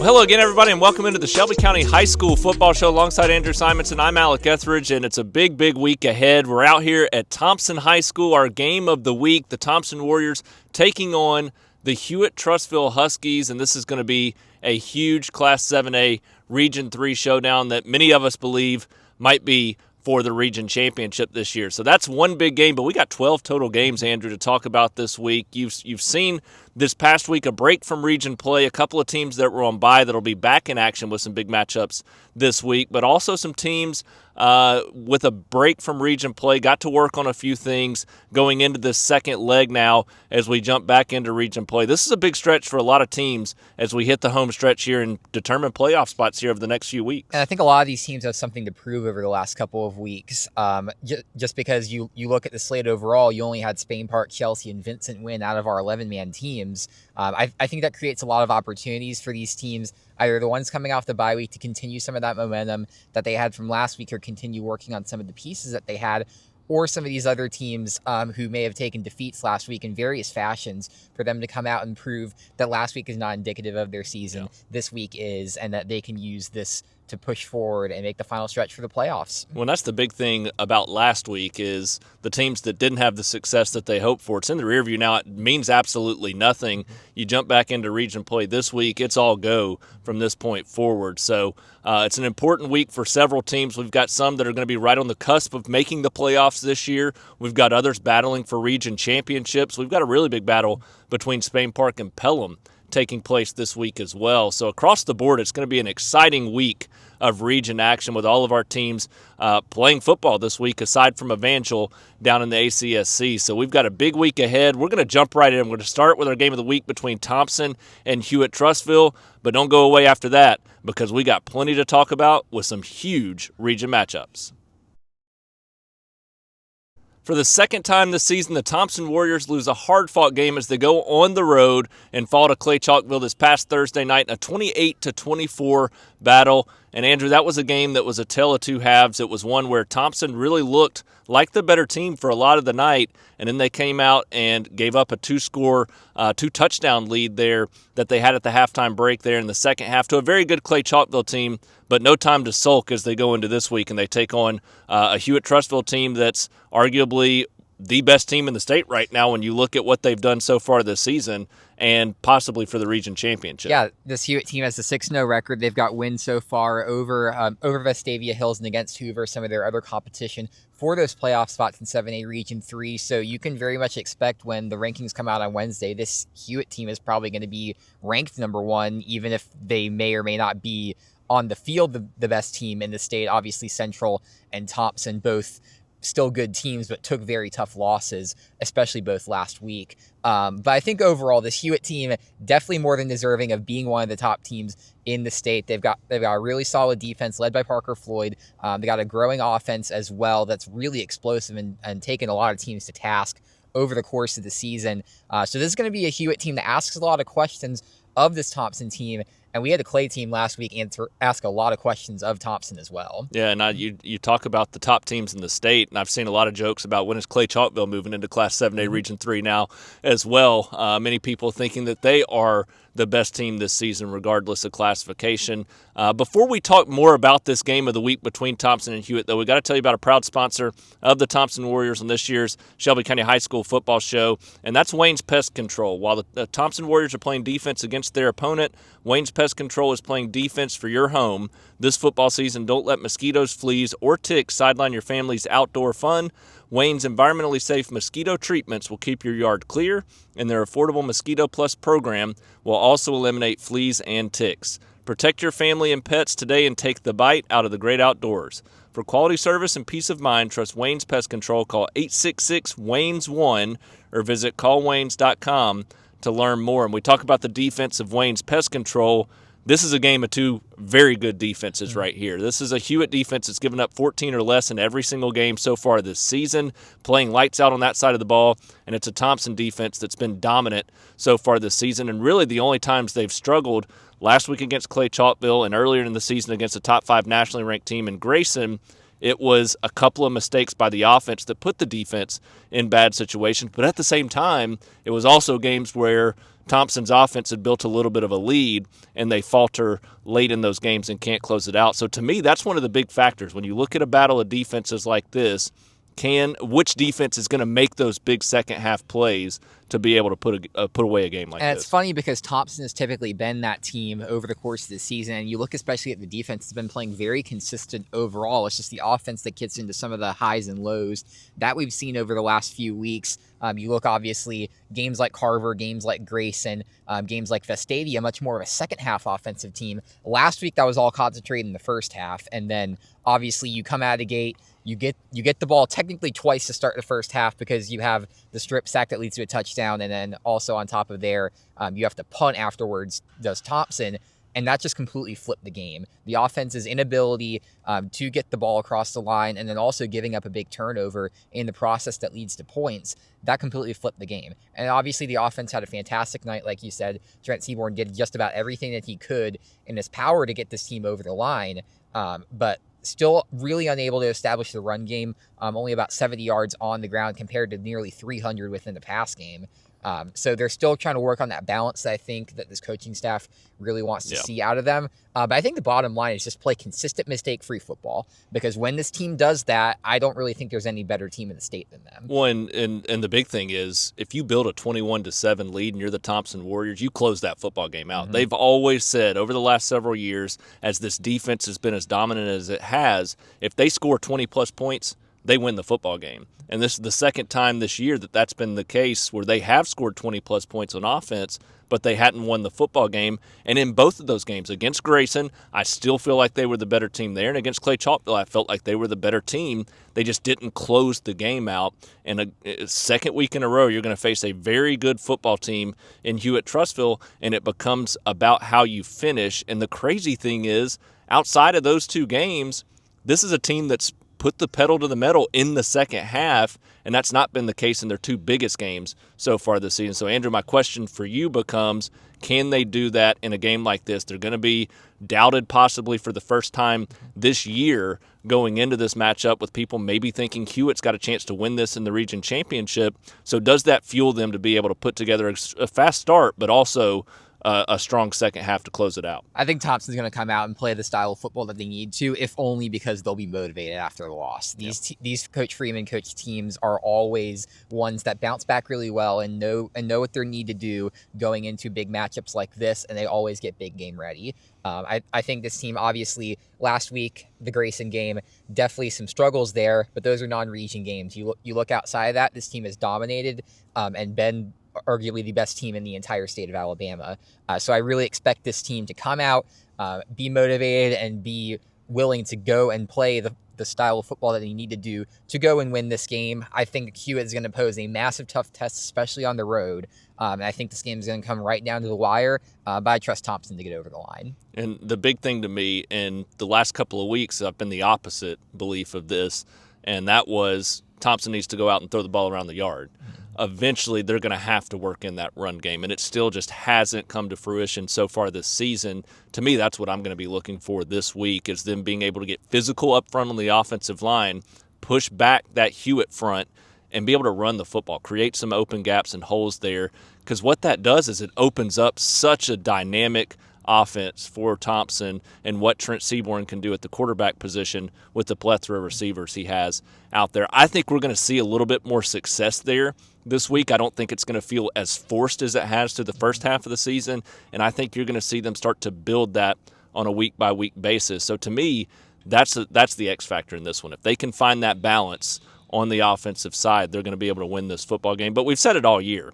Hello again, everybody, and welcome into the Shelby County High School Football Show alongside Andrew Simonson. I'm Alec Etheridge, and it's a big week ahead. We're out here at Thompson High School, our game of the week, the Thompson Warriors taking on the Hewitt-Trussville Huskies, and this is going to be a huge Class 7A Region 3 showdown that many of us believe might be for the region championship this year. So that's one big game, but we got 12 total games, Andrew, to talk about this week. You've seen this past week a break from region play, a couple of teams that were on bye that'll be back in action with some big matchups this week, but also some teams with a break from region play got to work on a few things going into this second leg now as we jump back into region play. This is a big stretch for a lot of teams as we hit the home stretch here and determine playoff spots here over the next few weeks. And I think a lot of these teams have something to prove over the last couple of weeks. Just because you look at the slate overall, you only had Spain Park, Chelsea, and Vincent win out of our 11-man teams. I think that creates a lot of opportunities for these teams, either the ones coming off the bye week to continue some of that momentum that they had from last week or continue working on some of the pieces that they had, or some of these other teams who may have taken defeats last week in various fashions for them to come out and prove that last week is not indicative of their season. Yeah. This week is, and that they can use this to push forward and make the final stretch for the playoffs. Well, that's the big thing about last week is the teams that didn't have the success that they hoped for. It's in the rearview now. It means absolutely nothing. You jump back into region play this week, it's all go from this point forward. So it's an important week for several teams. We've got some that are going to be right on the cusp of making the playoffs this year. We've got others battling for region championships. We've got a really big battle between Spain Park and Pelham taking place this week as well. So across the board, it's going to be an exciting week of region action with all of our teams playing football this week, aside from Evangel down in the ACSC. So we've got a big week ahead. We're going to jump right in. We're going to start with our game of the week between Thompson and Hewitt-Trussville, but don't go away after that because we got plenty to talk about with some huge region matchups. For the second time this season, the Thompson Warriors lose a hard-fought game as they go on the road and fall to Clay Chalkville this past Thursday night in a 28-24 battle. And, Andrew, that was a game that was a tale of two halves. It was one where Thompson really looked like the better team for a lot of the night, and then they came out and gave up a two-touchdown lead there that they had at the halftime break there in the second half to a very good Clay Chalkville team, but no time to sulk as they go into this week and they take on a Hewitt-Trussville team that's arguably the best team in the state right now when you look at what they've done so far this season and possibly for the region championship. Yeah, this Hewitt team has a 6-0 record. They've got wins so far over Vestavia Hills and against Hoover, some of their other competition for those playoff spots in 7A Region 3. So you can very much expect when the rankings come out on Wednesday, this Hewitt team is probably going to be ranked number one, even if they may or may not be on the field the best team in the state. Obviously, Central and Thompson both still good teams, but took very tough losses, especially both last week. But I think overall, this Hewitt team definitely more than deserving of being one of the top teams in the state. They've got a really solid defense led by Parker Floyd. They got a growing offense as well that's really explosive and taking a lot of teams to task over the course of the season. So this is going to be a Hewitt team that asks a lot of questions of this Thompson team. And we had a Clay team last week ask a lot of questions of Thompson as well. Yeah, and you talk about the top teams in the state, and I've seen a lot of jokes about when is Clay Chalkville moving into Class 7A Region 3 now as well. Many people thinking that they are the best team this season regardless of classification. Before we talk more about this game of the week between Thompson and Hewitt, though, we got to tell you about a proud sponsor of the Thompson Warriors on this year's Shelby County High School football show, and that's Wayne's Pest Control. While the Thompson Warriors are playing defense against their opponent, Wayne's Pest Control is playing defense for your home. This football season, don't let mosquitoes, fleas, or ticks sideline your family's outdoor fun. Wayne's environmentally safe mosquito treatments will keep your yard clear, and their affordable Mosquito Plus program will also eliminate fleas and ticks. Protect your family and pets today and take the bite out of the great outdoors. For quality service and peace of mind, trust Wayne's Pest Control. Call 866-WAYNES-1 or visit callwaynes.com to learn more. And we talk about the defense of Wayne's Pest Control. This is a game of two very good defenses right here. This is a Hewitt defense that's given up 14 or less in every single game so far this season, playing lights out on that side of the ball, and it's a Thompson defense that's been dominant so far this season, and really the only times they've struggled last week against Clay Chalkville and earlier in the season against a top 5 nationally ranked team in Grayson It was a couple of mistakes by the offense that put the defense in bad situations. But at the same time, it was also games where Thompson's offense had built a little bit of a lead and they falter late in those games and can't close it out. So to me, that's one of the big factors. When you look at a battle of defenses like this, which defense is going to make those big second half plays to be able to put away a game like this? And it's funny because Thompson has typically been that team over the course of the season. And you look especially at the defense, it's been playing very consistent overall. It's just the offense that gets into some of the highs and lows that we've seen over the last few weeks. You look, obviously, games like Carver, games like Grayson, games like Vestavia, much more of a second half offensive team. Last week, that was all concentrated in the first half. And then, obviously, you come out of the gate, you get the ball technically twice to start the first half because you have the strip sack that leads to a touchdown, and then also on top of there, you have to punt afterwards, does Thompson, and that just completely flipped the game. The offense's inability to get the ball across the line and then also giving up a big turnover in the process that leads to points, that completely flipped the game. And obviously the offense had a fantastic night, like you said. Trent Seaborn did just about everything that he could in his power to get this team over the line, but still really unable to establish the run game, only about 70 yards on the ground compared to nearly 300 within the pass game. So they're still trying to work on that balance that I think that this coaching staff really wants to see out of them. But I think the bottom line is just play consistent mistake-free football, because when this team does that, I don't really think there's any better team in the state than them. Well, and the big thing is, if you build a 21-7 lead and you're the Thompson Warriors, you close that football game out. Mm-hmm. They've always said over the last several years, as this defense has been as dominant as it has, if they score 20-plus points, they win the football game. And this is the second time this year that that's been the case, where they have scored 20-plus points on offense, but they hadn't won the football game. And in both of those games, against Grayson, I still feel like they were the better team there. And against Clay Chalkville, I felt like they were the better team. They just didn't close the game out. And a second week in a row, you're going to face a very good football team in Hewitt-Trussville, and it becomes about how you finish. And the crazy thing is, outside of those two games, this is a team that's put the pedal to the metal in the second half, and that's not been the case in their two biggest games so far this season. So, Andrew, my question for you becomes, can they do that in a game like this? They're going to be doubted possibly for the first time this year going into this matchup, with people maybe thinking Hewitt's got a chance to win this in the region championship. So does that fuel them to be able to put together a fast start, but also a strong second half to close it out? I think Thompson's going to come out and play the style of football that they need to, if only because they'll be motivated after the loss. These Coach Freeman coach teams are always ones that bounce back really well and know what they need to do going into big matchups like this, and they always get big game ready. I think this team, obviously, last week, the Grayson game, definitely some struggles there, but those are non-region games. You look outside of that, this team has dominated and been arguably the best team in the entire state of Alabama. So I really expect this team to come out, be motivated, and be willing to go and play the style of football that they need to do to go and win this game. I think Hewitt is going to pose a massive, tough test, especially on the road. And I think this game is going to come right down to the wire, but I trust Thompson to get over the line. And the big thing to me, in the last couple of weeks, I've been the opposite belief of this, and that was Thompson needs to go out and throw the ball around the yard. Eventually, they're going to have to work in that run game, and it still just hasn't come to fruition so far this season. To me, that's what I'm going to be looking for this week, is them being able to get physical up front on the offensive line, push back that Hewitt front, and be able to run the football, create some open gaps and holes there, because what that does is it opens up such a dynamic offense for Thompson and what Trent Seaborn can do at the quarterback position with the plethora of receivers he has out there. I think we're going to see a little bit more success there this week. I don't think it's going to feel as forced as it has to the first half of the season, and I think you're going to see them start to build that on a week-by-week basis. So to me, that's the X factor in this one. If they can find that balance on the offensive side, they're going to be able to win this football game. But we've said it all year.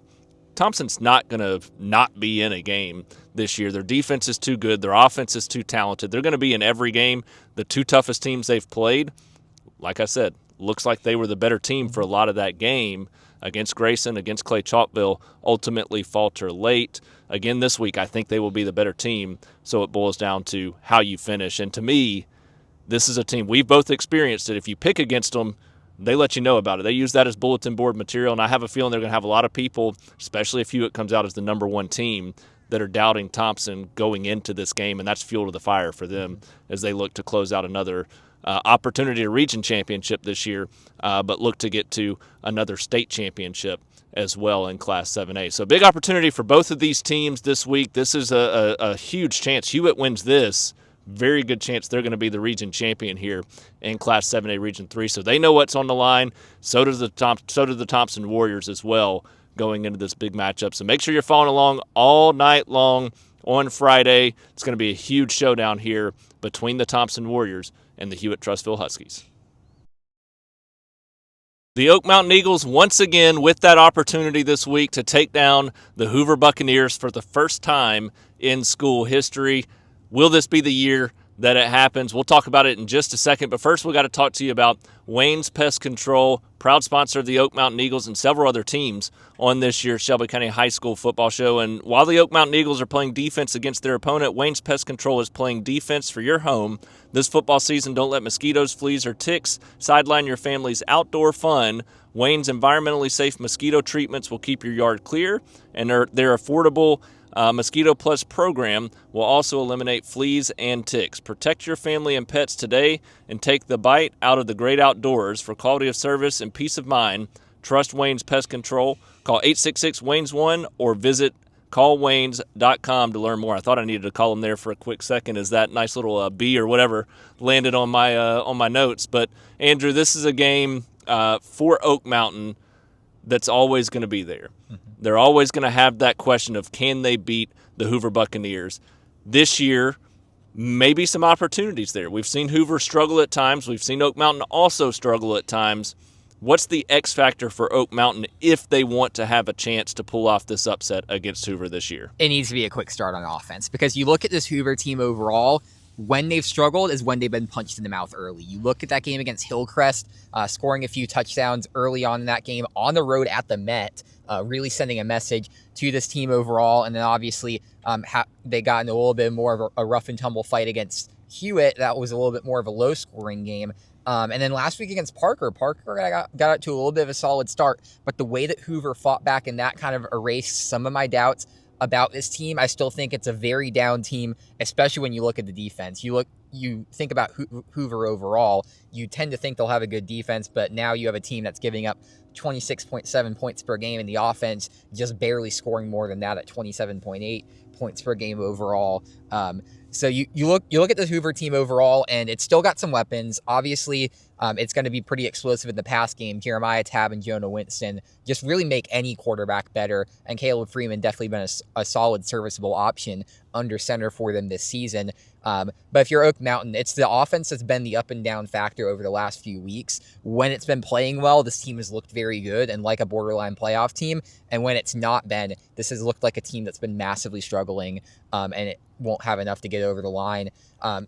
Thompson's not going to not be in a game this year. Their defense is too good. Their offense is too talented. They're going to be in every game. The two toughest teams they've played, like I said, looks like they were the better team for a lot of that game. Against Grayson, against Clay Chalkville, ultimately falter late. Again this week, I think they will be the better team, so it boils down to how you finish. And to me, this is a team, we've both experienced it. If you pick against them, they let you know about it. They use that as bulletin board material, and I have a feeling they're going to have a lot of people, especially if Hewitt comes out as the number one team, that are doubting Thompson going into this game, and that's fuel to the fire for them as they look to close out another opportunity to region championship this year, but look to get to another state championship as well in Class 7A. So big opportunity for both of these teams this week. This is a huge chance. Hewitt wins this. Very good chance they're going to be the region champion here in Class 7A Region 3. So they know what's on the line. So do the Thompson Warriors as well going into this big matchup. So make sure you're following along all night long on Friday. It's going to be a huge showdown here between the Thompson Warriors and the Hewitt-Trussville Huskies. The Oak Mountain Eagles once again with that opportunity this week to take down the Hoover Buccaneers for the first time in school history. Will this be the year that it happens? We'll talk about it in just a second, but first we got to talk to you about Wayne's Pest Control, proud sponsor of the Oak Mountain Eagles and several other teams on this year's Shelby County High School football show. And while the Oak Mountain Eagles are playing defense against their opponent, Wayne's Pest Control is playing defense for your home. This football season, don't let mosquitoes, fleas, or ticks sideline your family's outdoor fun. Wayne's environmentally safe mosquito treatments will keep your yard clear, and their affordable Mosquito Plus program will also eliminate fleas and ticks. Protect your family and pets today and take the bite out of the great outdoors. For quality of service and peace of mind, trust Wayne's Pest Control. Call 866-WAYNES-1 or visit callwaynes.com to learn more. I thought I needed to call them there for a quick second as that nice little B or whatever landed on my notes. But, Andrew, this is a game for Oak Mountain that's always going to be there. They're always going to have that question of can they beat the Hoover Buccaneers. This year, maybe some opportunities there. We've seen Hoover struggle at times. We've seen Oak Mountain also struggle at times. What's the X factor for Oak Mountain if they want to have a chance to pull off this upset against Hoover this year? It needs to be a quick start on offense because you look at this Hoover team overall, when they've struggled is when they've been punched in the mouth early. You look at that game against Hillcrest, scoring a few touchdowns early on in that game on the road at the Met, really sending a message to this team overall. And then obviously they got into a little bit more of a rough and tumble fight against Hewitt. That was a little bit more of a low-scoring game. And then last week against Parker got out to a little bit of a solid start. But the way that Hoover fought back and that kind of erased some of my doubts about this team. I still think it's a very down team, especially when you look at the defense. You think about Hoover overall, you tend to think they'll have a good defense, but now you have a team that's giving up 26.7 points per game in the offense, just barely scoring more than that at 27.8 points per game overall. So you look at the Hoover team overall, and it's still got some weapons. Obviously, it's going to be pretty explosive in the pass game. Jeremiah Tabb and Jonah Winston just really make any quarterback better, and Caleb Freeman definitely been a solid, serviceable option under center for them this season. But if you're Oak Mountain, it's the offense that's been the up and down factor over the last few weeks. When it's been playing well, this team has looked very good and like a borderline playoff team. And when it's not been, this has looked like a team that's been massively struggling, and it won't have enough to get over the line.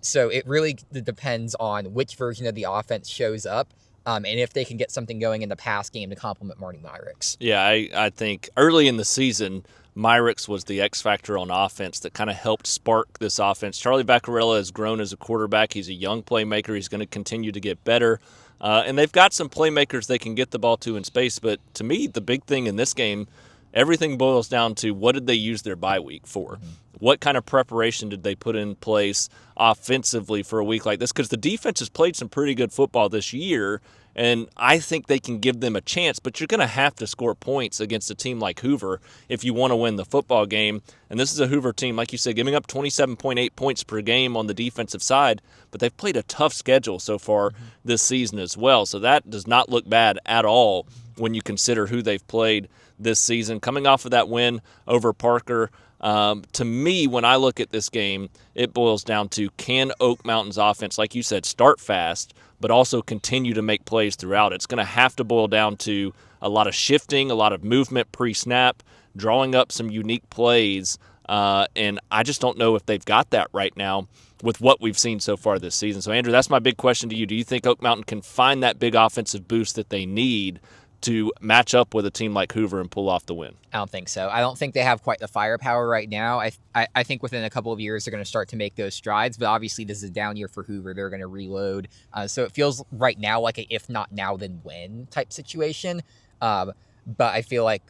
So it really depends on which version of the offense shows up, and if they can get something going in the pass game to complement Marty Myrick's. Yeah, I think early in the season, Myrick's was the X factor on offense that kind of helped spark this offense. Charlie Vaccarella has grown as a quarterback. He's a young playmaker. He's going to continue to get better. And they've got some playmakers they can get the ball to in space. But to me, the big thing in this game, everything boils down to what did they use their bye week for? Mm-hmm. What kind of preparation did they put in place offensively for a week like this? Because the defense has played some pretty good football this year, and I think they can give them a chance, but you're going to have to score points against a team like Hoover if you want to win the football game. And this is a Hoover team, like you said, giving up 27.8 points per game on the defensive side, but they've played a tough schedule so far this season as well. So that does not look bad at all when you consider who they've played this season. Coming off of that win over Parker, to me, when I look at this game, it boils down to can Oak Mountain's offense, like you said, start fast, but also continue to make plays throughout. It's going to have to boil down to a lot of shifting, a lot of movement pre-snap, drawing up some unique plays, and I just don't know if they've got that right now with what we've seen so far this season. So, Andrew, that's my big question to you. Do you think Oak Mountain can find that big offensive boost that they need to match up with a team like Hoover and pull off the win? I don't think so. I don't think they have quite the firepower right now. I think within a couple of years they're going to start to make those strides, but obviously this is a down year for Hoover. They're going to reload. So it feels right now like a if not now then when type situation. But I feel like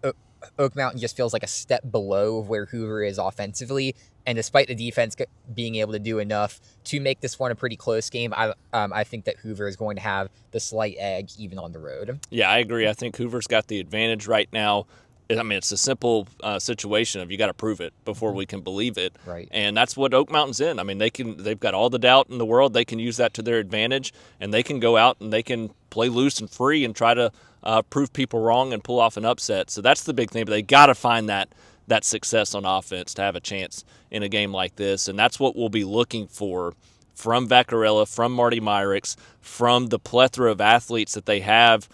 Oak Mountain just feels like a step below of where Hoover is offensively. And despite the defense being able to do enough to make this one a pretty close game, I think that Hoover is going to have the slight edge even on the road. Yeah, I agree. I think Hoover's got the advantage right now. I mean, it's a simple situation of you got to prove it before we can believe it. Right. And that's what Oak Mountain's in. I mean, they've got all the doubt in the world. They can use that to their advantage, and they can go out and they can play loose and free and try to prove people wrong and pull off an upset. So that's the big thing. But they got to find that success on offense to have a chance in a game like this. And that's what we'll be looking for from Vaccarella, from Marty Myricks, from the plethora of athletes that they have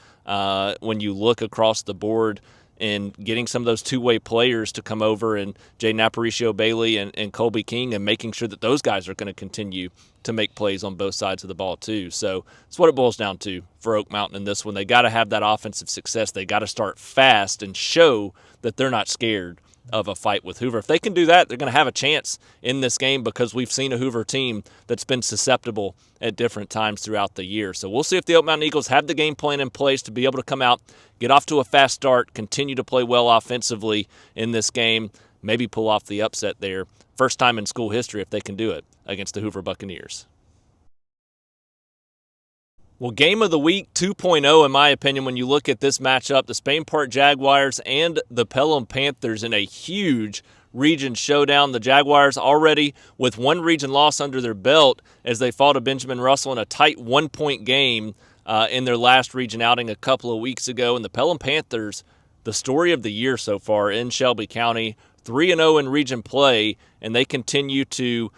when you look across the board, and getting some of those two-way players to come over, and Jaden Aparicio-Bailey and Colby King, and making sure that those guys are going to continue to make plays on both sides of the ball too. So that's what it boils down to for Oak Mountain in this one. They got to have that offensive success. They got to start fast and show that they're not scared of a fight with Hoover. If they can do that, they're going to have a chance in this game, because we've seen a Hoover team that's been susceptible at different times throughout the year. So we'll see if the Oak Mountain Eagles have the game plan in place to be able to come out, get off to a fast start, continue to play well offensively in this game, maybe pull off the upset there. First time in school history if they can do it against the Hoover Buccaneers. Well, game of the week 2.0, in my opinion, when you look at this matchup, the Spain Park Jaguars and the Pelham Panthers in a huge region showdown. The Jaguars already with one region loss under their belt as they fall to Benjamin Russell in a tight 1-point game in their last region outing a couple of weeks ago. And the Pelham Panthers, the story of the year so far in Shelby County, 3-0 in region play, and they continue to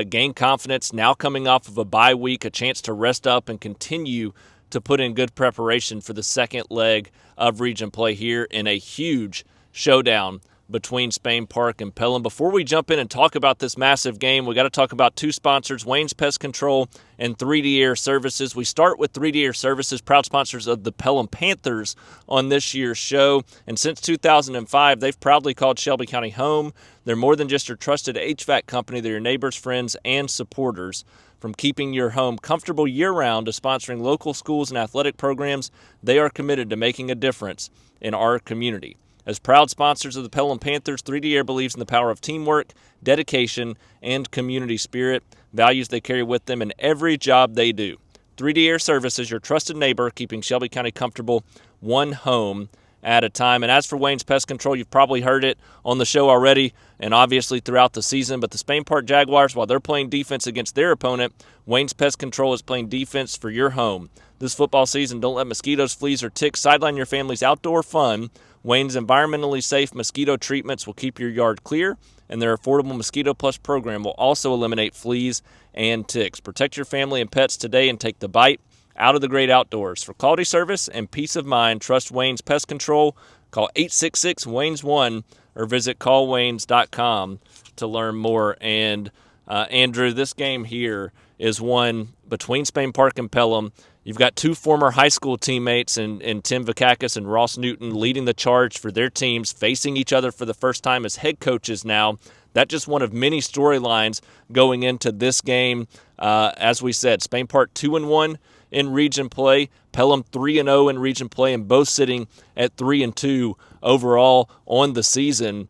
gain confidence now coming off of a bye week, a chance to rest up and continue to put in good preparation for the second leg of region play here in a huge showdown between Spain Park and Pelham. Before we jump in and talk about this massive game, we got to talk about two sponsors, Wayne's Pest Control and 3D Air Services. We start with 3D Air Services, proud sponsors of the Pelham Panthers on this year's show. And since 2005, they've proudly called Shelby County home. They're more than just your trusted HVAC company. They're your neighbors, friends, and supporters. From keeping your home comfortable year-round to sponsoring local schools and athletic programs, they are committed to making a difference in our community. As proud sponsors of the Pelham Panthers, 3D Air believes in the power of teamwork, dedication, and community spirit, values they carry with them in every job they do. 3D Air Services, your trusted neighbor, keeping Shelby County comfortable, one home at a time. And as for Wayne's Pest Control, you've probably heard it on the show already and obviously throughout the season, but the Spain Park Jaguars, while they're playing defense against their opponent, Wayne's Pest Control is playing defense for your home. This football season, don't let mosquitoes, fleas, or ticks sideline your family's outdoor fun. Wayne's environmentally safe mosquito treatments will keep your yard clear, and their affordable Mosquito Plus program will also eliminate fleas and ticks. Protect your family and pets today and take the bite out of the great outdoors. For quality service and peace of mind, trust Wayne's Pest Control. Call 866-WAYNES-1 or visit callwaynes.com to learn more. And Andrew, this game here is one between Spain Park and Pelham. You've got two former high school teammates in Tim Vakakis and Ross Newton leading the charge for their teams, facing each other for the first time as head coaches now. That's just one of many storylines going into this game. As we said, Spain Park 2-1 in region play, Pelham 3-0 in region play, and both sitting at 3-2 overall on the season.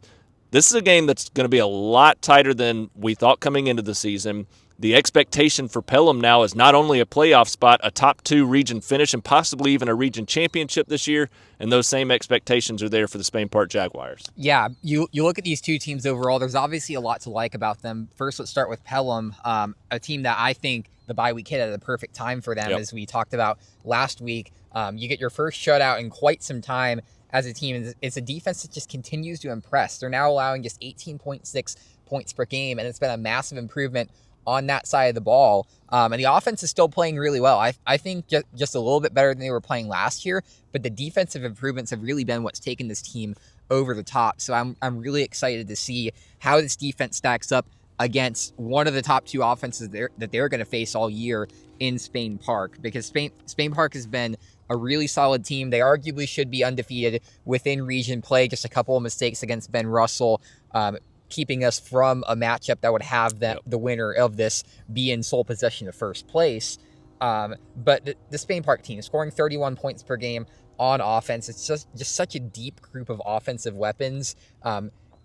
This is a game that's going to be a lot tighter than we thought coming into the season. The expectation for Pelham now is not only a playoff spot, a top 2 region finish, and possibly even a region championship this year, and those same expectations are there for the Spain Park Jaguars. Yeah, you look at these two teams overall, there's obviously a lot to like about them. First, let's start with Pelham, a team that I think the bye week hit at the perfect time for them, as we talked about last week. You get your first shutout in quite some time as a team. It's a defense that just continues to impress. They're now allowing just 18.6 points per game, and it's been a massive improvement on that side of the ball. And the offense is still playing really well. I think just a little bit better than they were playing last year, but the defensive improvements have really been what's taken this team over the top. So I'm really excited to see how this defense stacks up against one of the top 2 offenses that they're going to face all year in Spain Park, because Spain Park has been a really solid team. They arguably should be undefeated within region play. Just a couple of mistakes against Ben Russell, keeping us from a matchup that would have the winner of this be in sole possession of first place. But the Spain Park team scoring 31 points per game on offense. It's just such a deep group of offensive weapons.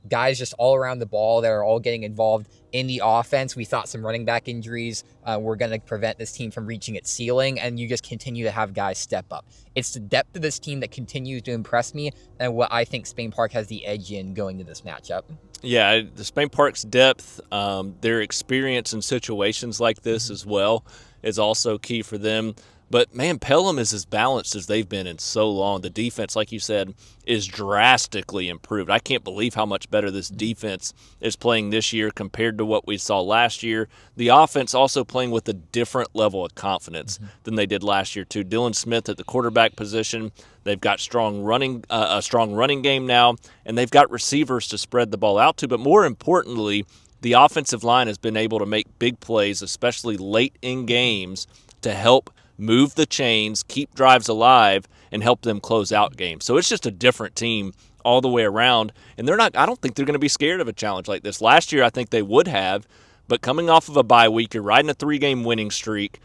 guys just all around the ball that are all getting involved in the offense. We thought some running back injuries were going to prevent this team from reaching its ceiling, and you just continue to have guys step up. It's the depth of this team that continues to impress me, and what I think Spain Park has the edge in going to this matchup. Yeah, the Spain Park's depth, their experience in situations like this as well is also key for them. But, man, Pelham is as balanced as they've been in so long. The defense, like you said, is drastically improved. I can't believe how much better this defense is playing this year compared to what we saw last year. The offense also playing with a different level of confidence than they did last year, too. Dylan Smith at the quarterback position. They've got a strong running game now, and they've got receivers to spread the ball out to. But more importantly, the offensive line has been able to make big plays, especially late in games, to help move the chains, keep drives alive, and help them close out games. So it's just a different team all the way around. And I don't think they're going to be scared of a challenge like this. Last year, I think they would have, but coming off of a bye week, you're riding a 3-game winning streak,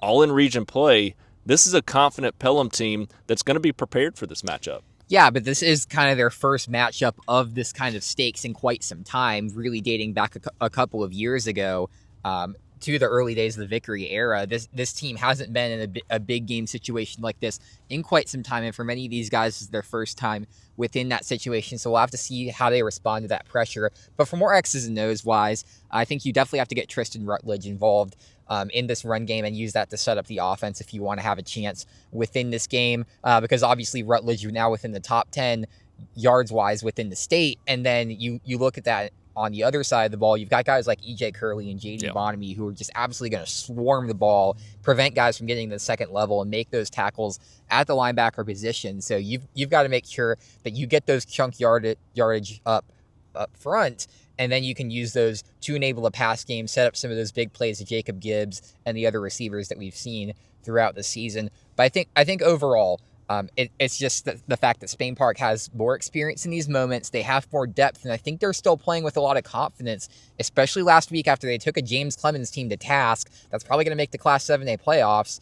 all in region play. This is a confident Pelham team that's going to be prepared for this matchup. Yeah, but this is kind of their first matchup of this kind of stakes in quite some time, really dating back a couple of years ago. To the early days of the Vickery era. This team hasn't been in a big game situation like this in quite some time, and for many of these guys, this is their first time within that situation, so we'll have to see how they respond to that pressure. But for more X's and O's wise, I think you definitely have to get Tristan Rutledge involved in this run game and use that to set up the offense if you want to have a chance within this game, because obviously Rutledge, you're now within the top 10 yards-wise within the state, and then you look at that on the other side of the ball, you've got guys like E.J. Curley and J.D. Bonamy who are just absolutely going to swarm the ball, prevent guys from getting to the second level, and make those tackles at the linebacker position. So you've got to make sure that you get those chunk yardage up front, and then you can use those to enable a pass game, set up some of those big plays to Jacob Gibbs and the other receivers that we've seen throughout the season. But I think overall, it's just the fact that Spain Park has more experience in these moments. They have more depth, and I think they're still playing with a lot of confidence, especially last week after they took a James Clemens team to task. That's probably going to make the Class 7A playoffs.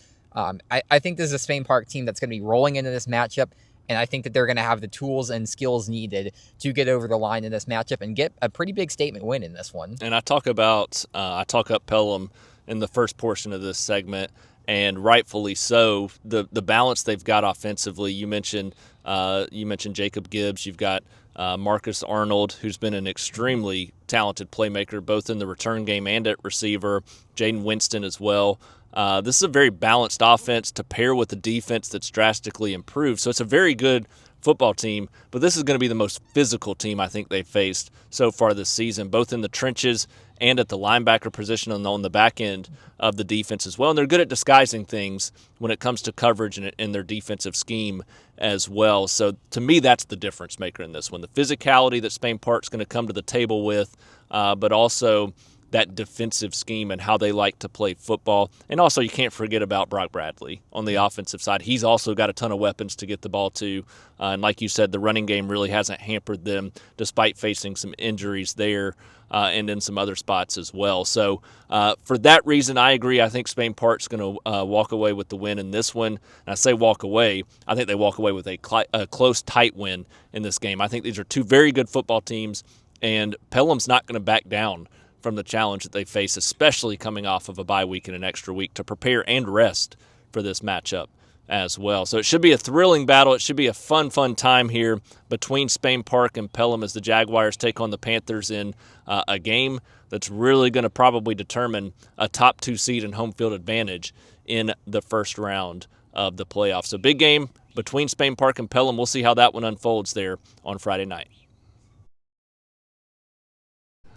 I think this is a Spain Park team that's going to be rolling into this matchup, and I think that they're going to have the tools and skills needed to get over the line in this matchup and get a pretty big statement win in this one. And I talk up Pelham in the first portion of this segment, and rightfully so. The balance they've got offensively. You mentioned Jacob Gibbs. You've got Marcus Arnold, who's been an extremely talented playmaker, both in the return game and at receiver. Jaden Winston as well. This is a very balanced offense to pair with a defense that's drastically improved. So it's a very good football team, but this is going to be the most physical team I think they've faced so far this season, both in the trenches and at the linebacker position on the back end of the defense as well. And they're good at disguising things when it comes to coverage and in their defensive scheme as well. So to me, that's the difference maker in this one. The physicality that Spain Park's going to come to the table with, but also that defensive scheme and how they like to play football. And also you can't forget about Brock Bradley on the offensive side. He's also got a ton of weapons to get the ball to. And like you said, the running game really hasn't hampered them despite facing some injuries there and in some other spots as well. So for that reason, I agree. I think Spain Park's going to walk away with the win in this one. And I say walk away. I think they walk away with a close, tight win in this game. I think these are two very good football teams, and Pelham's not going to back down from the challenge that they face, especially coming off of a bye week and an extra week to prepare and rest for this matchup as well. So it should be a thrilling battle. It should be a fun time here between Spain Park and Pelham as the Jaguars take on the Panthers in a game that's really going to probably determine a top 2 seed and home field advantage in the first round of the playoffs. So big game between Spain Park and Pelham. We'll see how that one unfolds there on Friday night.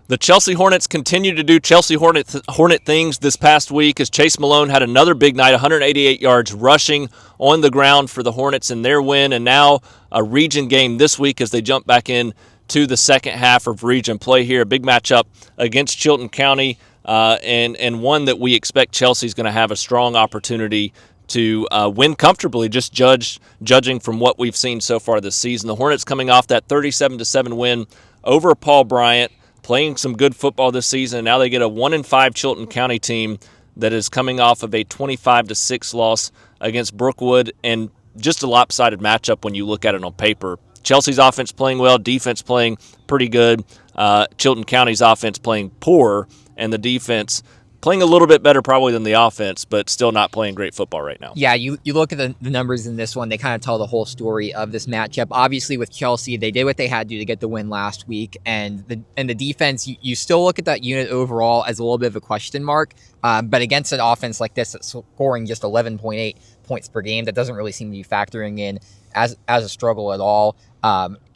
The Chelsea Hornets continue to do Chelsea Hornet things this past week as Chase Malone had another big night, 188 yards rushing on the ground for the Hornets in their win, and now a region game this week as they jump back in to the second half of region play here. A big matchup against Chilton County, and one that we expect Chelsea's going to have a strong opportunity to win comfortably, just judging from what we've seen so far this season. The Hornets coming off that 37-7 win over Paul Bryant, playing some good football this season, and now they get a 1-5 Chilton County team that is coming off of a 25-6 loss against Brookwood, and just a lopsided matchup when you look at it on paper. Chelsea's offense playing well, defense playing pretty good. Chilton County's offense playing poor, and the defense playing a little bit better probably than the offense, but still not playing great football right now. Yeah, you look at the numbers in this one, they kind of tell the whole story of this matchup. Obviously, with Chelsea, they did what they had to get the win last week, and the defense, you still look at that unit overall as a little bit of a question mark, but against an offense like this that's scoring just 11.8 points per game, that doesn't really seem to be factoring in as a struggle at all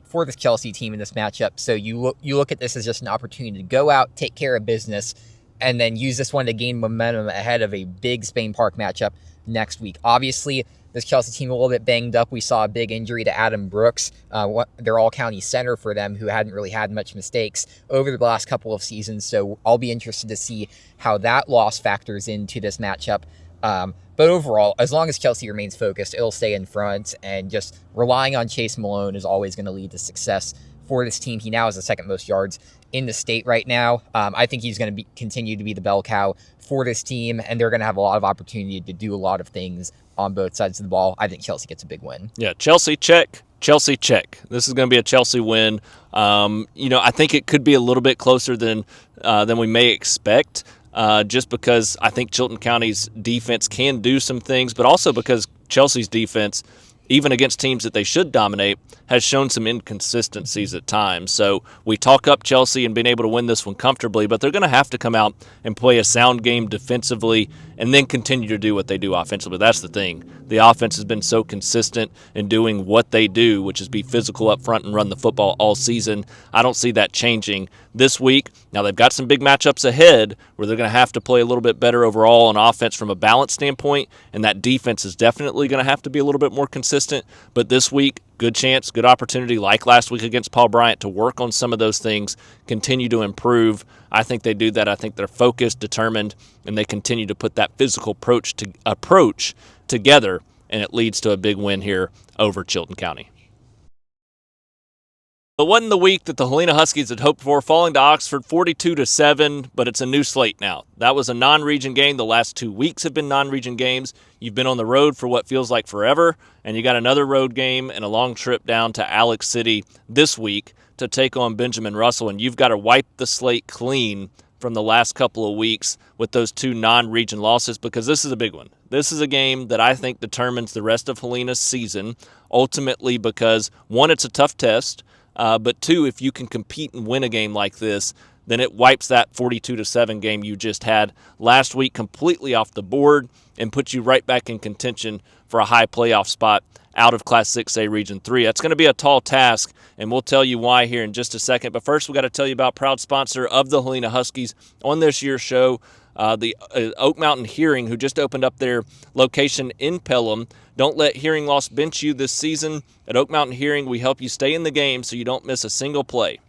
for this Chelsea team in this matchup. So you look at this as just an opportunity to go out, take care of business, and then use this one to gain momentum ahead of a big Spain Park matchup next week. Obviously, this Chelsea team a little bit banged up. We saw a big injury to Adam Brooks, their all-county center for them, who hadn't really had much mistakes over the last couple of seasons. So I'll be interested to see how that loss factors into this matchup. But overall, as long as Chelsea remains focused, it'll stay in front, and just relying on Chase Malone is always going to lead to success for this team. He now has the second most yards in the state right now. I think he's going to continue to be the bell cow for this team, and they're going to have a lot of opportunity to do a lot of things on both sides of the ball. I think Chelsea gets a big win. Yeah, Chelsea check. Chelsea check. This is going to be a Chelsea win. I think it could be a little bit closer than we may expect, just because I think Chilton County's defense can do some things, but also because Chelsea's defense, even against teams that they should dominate, has shown some inconsistencies at times. So we talk up Chelsea and being able to win this one comfortably, but they're going to have to come out and play a sound game defensively and then continue to do what they do offensively. That's the thing. The offense has been so consistent in doing what they do, which is be physical up front and run the football all season. I don't see that changing this week. Now, they've got some big matchups ahead where they're going to have to play a little bit better overall on offense from a balance standpoint, and that defense is definitely going to have to be a little bit more consistent. But this week, good chance, good opportunity, like last week against Paul Bryant, to work on some of those things, continue to improve. I think they do that. I think they're focused, determined, and they continue to put that physical approach together, and it leads to a big win here over Chilton County. It wasn't the week that the Helena Huskies had hoped for, falling to Oxford 42-7, but it's a new slate now. That was a non-region game. The last 2 weeks have been non-region games. You've been on the road for what feels like forever, and you got another road game and a long trip down to Alex City this week to take on Benjamin Russell, and you've got to wipe the slate clean from the last couple of weeks with those 2 non-region losses, because this is a big one. This is a game that I think determines the rest of Helena's season, ultimately because, 1, it's a tough test, but 2, if you can compete and win a game like this, then it wipes that 42-7 game you just had last week completely off the board and puts you right back in contention for a high playoff spot out of Class 6A Region 3. That's going to be a tall task, and we'll tell you why here in just a second. But first, we got to tell you about proud sponsor of the Helena Huskies on this year's show, the Oak Mountain Hearing, who just opened up their location in Pelham. Don't let hearing loss bench you this season. At Oak Mountain Hearing, we help you stay in the game so you don't miss a single play.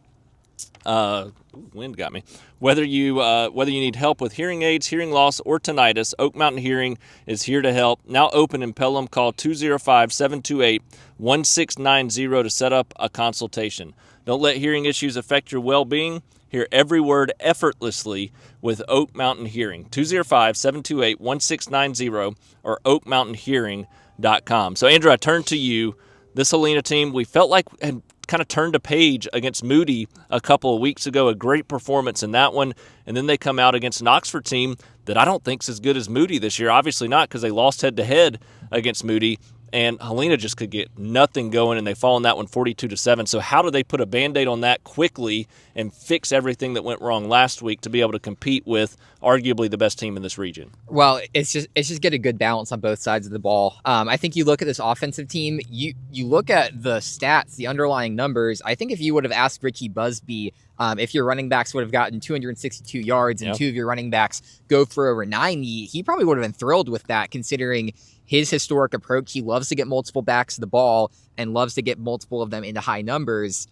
Wind got me. Whether you need help with hearing aids, hearing loss, or tinnitus, Oak Mountain Hearing is here to help. Now open in Pelham. Call 205-728-1690 to set up a consultation. Don't let hearing issues affect your well-being. Hear every word effortlessly with Oak Mountain Hearing. 205-728-1690 or oakmountainhearing.com. So, Andrew, I turn to you. This Helena team, we felt like had kind of turned a page against Moody a couple of weeks ago. A great performance in that one. And then they come out against an Oxford team that I don't think is as good as Moody this year. Obviously not, because they lost head-to-head against Moody. And Helena just could get nothing going, and they fall in that one 42-7. So how do they put a Band-Aid on that quickly and fix everything that went wrong last week to be able to compete with arguably the best team in this region? Well, it's just get a good balance on both sides of the ball. I think you look at this offensive team, you look at the stats, the underlying numbers. I think if you would have asked Richie Busby if your running backs would have gotten 262 yards and 2 of your running backs go for over 90, he probably would have been thrilled with that, considering his historic approach. He loves to get multiple backs to the ball and loves to get multiple of them into high numbers.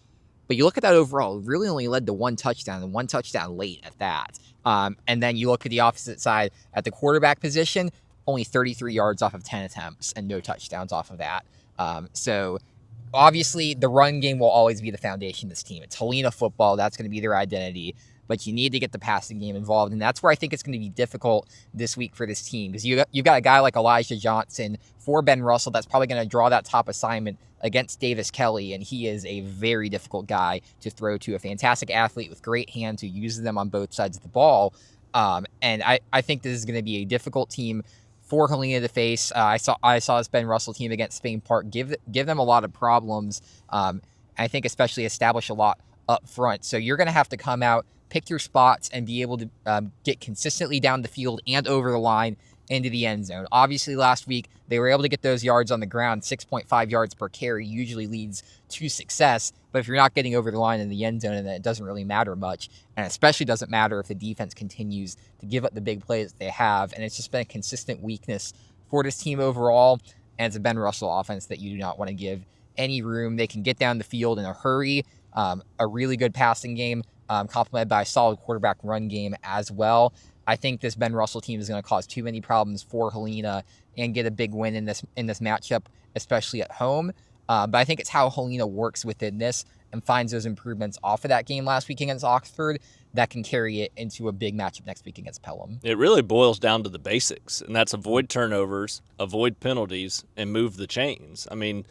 But you look at that overall, it really only led to 1 touchdown, and 1 touchdown late at that. And then you look at the opposite side at the quarterback position, only 33 yards off of 10 attempts and no touchdowns off of that. So obviously the run game will always be the foundation of this team. It's Helena football. That's going to be their identity. but you need to get the passing game involved. And that's where I think it's going to be difficult this week for this team, because you've got a guy like Elijah Johnson for Ben Russell that's probably going to draw that top assignment against Davis Kelly, and he is a very difficult guy to throw to, a fantastic athlete with great hands who uses them on both sides of the ball. And I think this is going to be a difficult team for Helena to face. I saw this Ben Russell team against Spain Park give them a lot of problems. I think especially establish a lot up front. So you're going to have to come out, pick your spots, and be able to get consistently down the field and over the line into the end zone. Obviously, last week, they were able to get those yards on the ground. 6.5 yards per carry usually leads to success. But if you're not getting over the line in the end zone, then it doesn't really matter much. And especially doesn't matter if the defense continues to give up the big plays that they have. And it's just been a consistent weakness for this team overall. And it's a Ben Russell offense that you do not want to give any room. They can get down the field in a hurry. A really good passing game, complemented by a solid quarterback run game as well. I think this Ben Russell team is going to cause too many problems for Helena and get a big win in this matchup, especially at home. But I think it's how Helena works within this and finds those improvements off of that game last week against Oxford that can carry it into a big matchup next week against Pelham. It really boils down to the basics, and that's avoid turnovers, avoid penalties, and move the chains. I mean,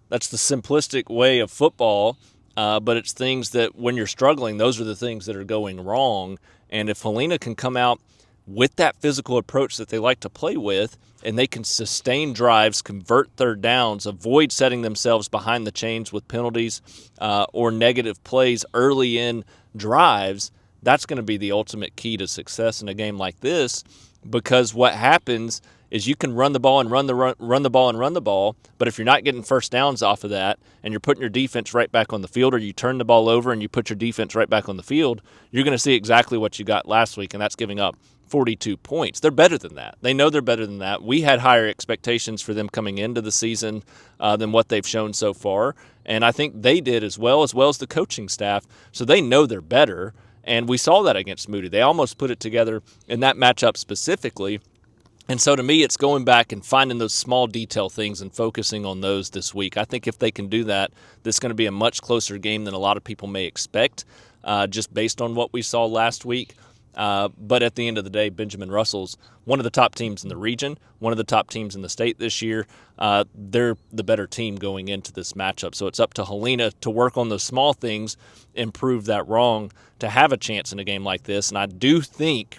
that's the simplistic way of football, but it's things that when you're struggling, those are the things that are going wrong. And if Helena can come out with that physical approach that they like to play with, and they can sustain drives, convert third downs, avoid setting themselves behind the chains with penalties or negative plays early in drives, that's going to be the ultimate key to success in a game like this, because what happens is you can run the ball and run the ball, but if you're not getting first downs off of that and you're putting your defense right back on the field, or you turn the ball over and you put your defense right back on the field, you're going to see exactly what you got last week, and that's giving up 42 points. They're better than that. They know they're better than that. We had higher expectations for them coming into the season than what they've shown so far, and I think they did as well as the coaching staff, so they know they're better, and we saw that against Moody. They almost put it together in that matchup specifically. And so to me, it's going back and finding those small detail things and focusing on those this week. I think if they can do that, this is going to be a much closer game than a lot of people may expect, just based on what we saw last week. But at the end of the day, Benjamin Russell's one of the top teams in the region, one of the top teams in the state this year. They're the better team going into this matchup. So it's up to Helena to work on those small things and prove that wrong to have a chance in a game like this. And I do think,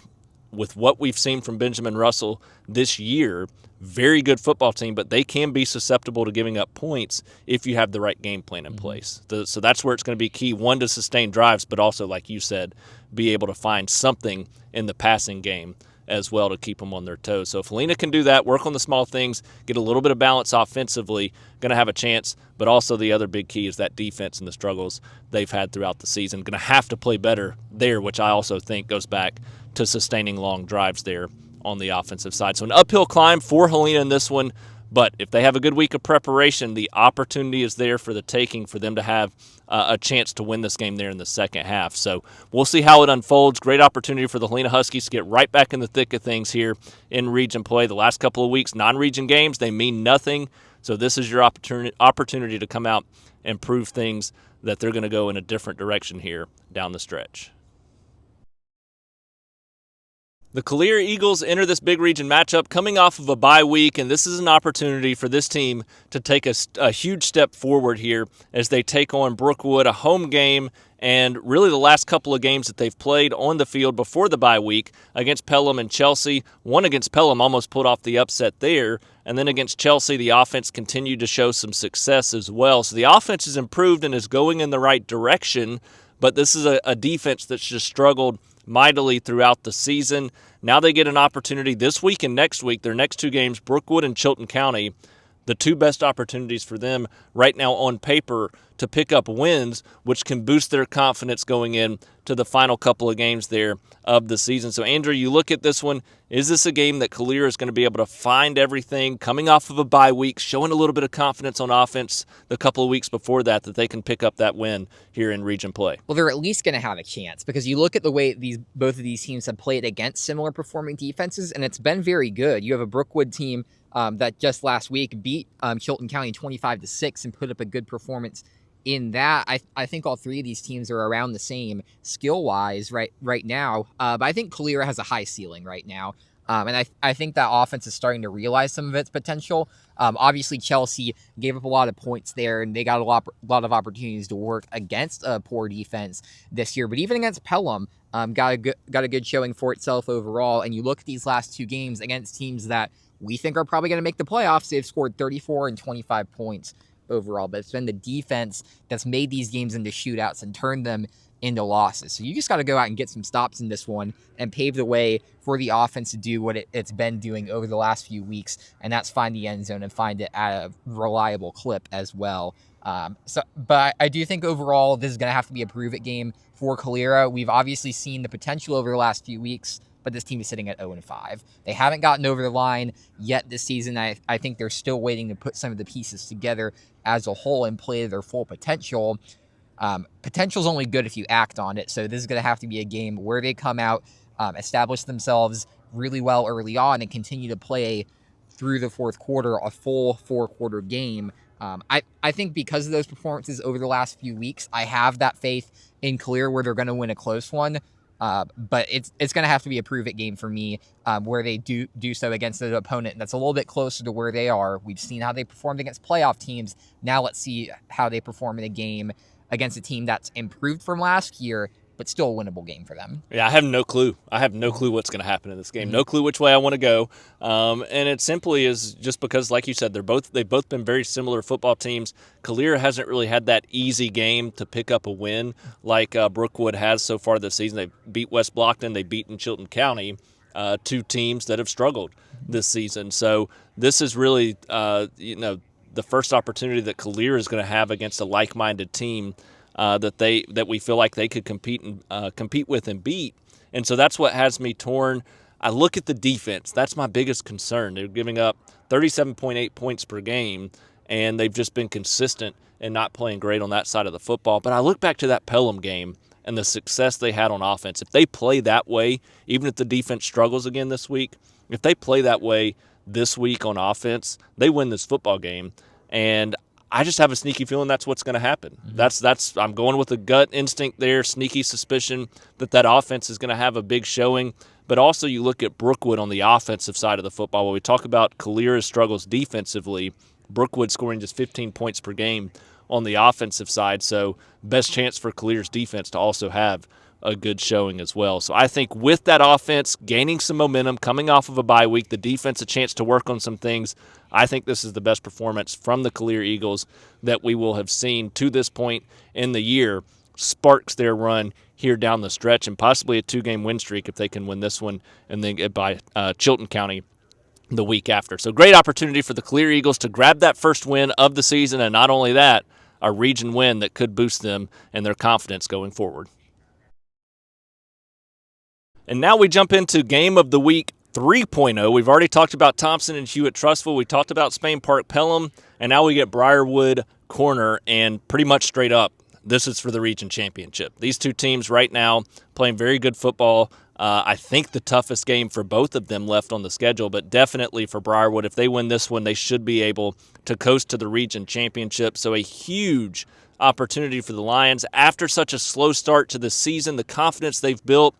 with what we've seen from Benjamin Russell this year, very good football team, but they can be susceptible to giving up points if you have the right game plan in place. So that's where it's going to be key, one, to sustain drives, but also, like you said, be able to find something in the passing game as well to keep them on their toes. So if Helena can do that, work on the small things, get a little bit of balance offensively, going to have a chance. But also the other big key is that defense and the struggles they've had throughout the season. Going to have to play better there, which I also think goes back to sustaining long drives there on the offensive side. So an uphill climb for Helena in this one, but if they have a good week of preparation, the opportunity is there for the taking for them to have a chance to win this game there in the second half. So we'll see how it unfolds. Great opportunity for the Helena Huskies to get right back in the thick of things here in region play. The last couple of weeks, non-region games, they mean nothing. So this is your opportunity to come out and prove things that they're going to go in a different direction here down the stretch. The Calera Eagles enter this big region matchup coming off of a bye week, and this is an opportunity for this team to take a huge step forward here as they take on Brookwood, a home game, and really the last couple of games that they've played on the field before the bye week against Pelham and Chelsea. One against Pelham almost pulled off the upset there, and then against Chelsea, the offense continued to show some success as well. So the offense has improved and is going in the right direction, but this is a defense that's just struggled mightily throughout the season. Now they get an opportunity this week and next week, their next two games, Brookwood and Chilton County, the two best opportunities for them right now on paper to pick up wins, which can boost their confidence going in to the final couple of games there of the season. So, Andrew, you look at this one, is this a game that Calera is going to be able to find everything, coming off of a bye week, showing a little bit of confidence on offense the couple of weeks before that they can pick up that win here in region play? Well, they're at least going to have a chance, because you look at the way both of these teams have played against similar performing defenses, and it's been very good. You have a Brookwood team that just last week beat Chilton County 25-6 and put up a good performance in that, I think all three of these teams are around the same skill-wise right now. But I think Calera has a high ceiling right now. And I think that offense is starting to realize some of its potential. Obviously, Chelsea gave up a lot of points there, and they got a lot of opportunities to work against a poor defense this year. But even against Pelham, got a good showing for itself overall. And you look at these last two games against teams that we think are probably going to make the playoffs. They've scored 34 and 25 points overall, but it's been the defense that's made these games into shootouts and turned them into losses. So you just got to go out and get some stops in this one and pave the way for the offense to do what it's been doing over the last few weeks, and that's find the end zone and find it at a reliable clip as well. But I do think overall this is going to have to be a prove-it game for Calera. We've obviously seen the potential over the last few weeks, but this team is sitting at 0-5. They haven't gotten over the line yet this season. I think they're still waiting to put some of the pieces together as a whole and play to their full potential. Potential is only good if you act on it. So this is going to have to be a game where they come out, establish themselves really well early on, and continue to play through the fourth quarter, a full four-quarter game. I think because of those performances over the last few weeks, I have that faith in Calera where they're going to win a close one. But it's going to have to be a prove-it game for me, where they do so against an opponent that's a little bit closer to where they are. We've seen how they performed against playoff teams. Now let's see how they perform in a game against a team that's improved from last year, but still a winnable game for them. Yeah, I have no clue. I have no clue what's going to happen in this game. No clue which way I want to go. And it simply is just because, like you said, they've both been very similar football teams. Calera hasn't really had that easy game to pick up a win like Brookwood has so far this season. They beat West Blockton. They've beaten Chilton County, two teams that have struggled this season. So this is really, the first opportunity that Calera is going to have against a like-minded team that we feel like they could compete with and beat. And so that's what has me torn. I look at the defense. That's my biggest concern. They're giving up 37.8 points per game, and they've just been consistent and not playing great on that side of the football. But I look back to that Pelham game and the success they had on offense. If they play that way, even if the defense struggles again this week, if they play that way this week on offense, they win this football game. And I just have a sneaky feeling that's what's going to happen. Mm-hmm. I'm going with a gut instinct there, sneaky suspicion that offense is going to have a big showing. But also you look at Brookwood on the offensive side of the football. When we talk about Calera's struggles defensively, Brookwood scoring just 15 points per game on the offensive side. So best chance for Calera's defense to also have a good showing as well. So I think with that offense gaining some momentum, coming off of a bye week, the defense a chance to work on some things, I think this is the best performance from the Calera Eagles that we will have seen to this point in the year. Sparks their run here down the stretch and possibly a 2-game win streak if they can win this one and then get by Chilton County the week after. So great opportunity for the Calera Eagles to grab that first win of the season, and not only that, a region win that could boost them and their confidence going forward. And now we jump into Game of the Week 3.0. We've already talked about Thompson and Hewitt-Trussville. We talked about Spain Park Pelham, and now we get Briarwood Corner, and pretty much straight up, this is for the region championship. These two teams right now playing very good football. I think the toughest game for both of them left on the schedule, but definitely for Briarwood. If they win this one, they should be able to coast to the region championship. So a huge opportunity for the Lions. After such a slow start to the season, the confidence they've built,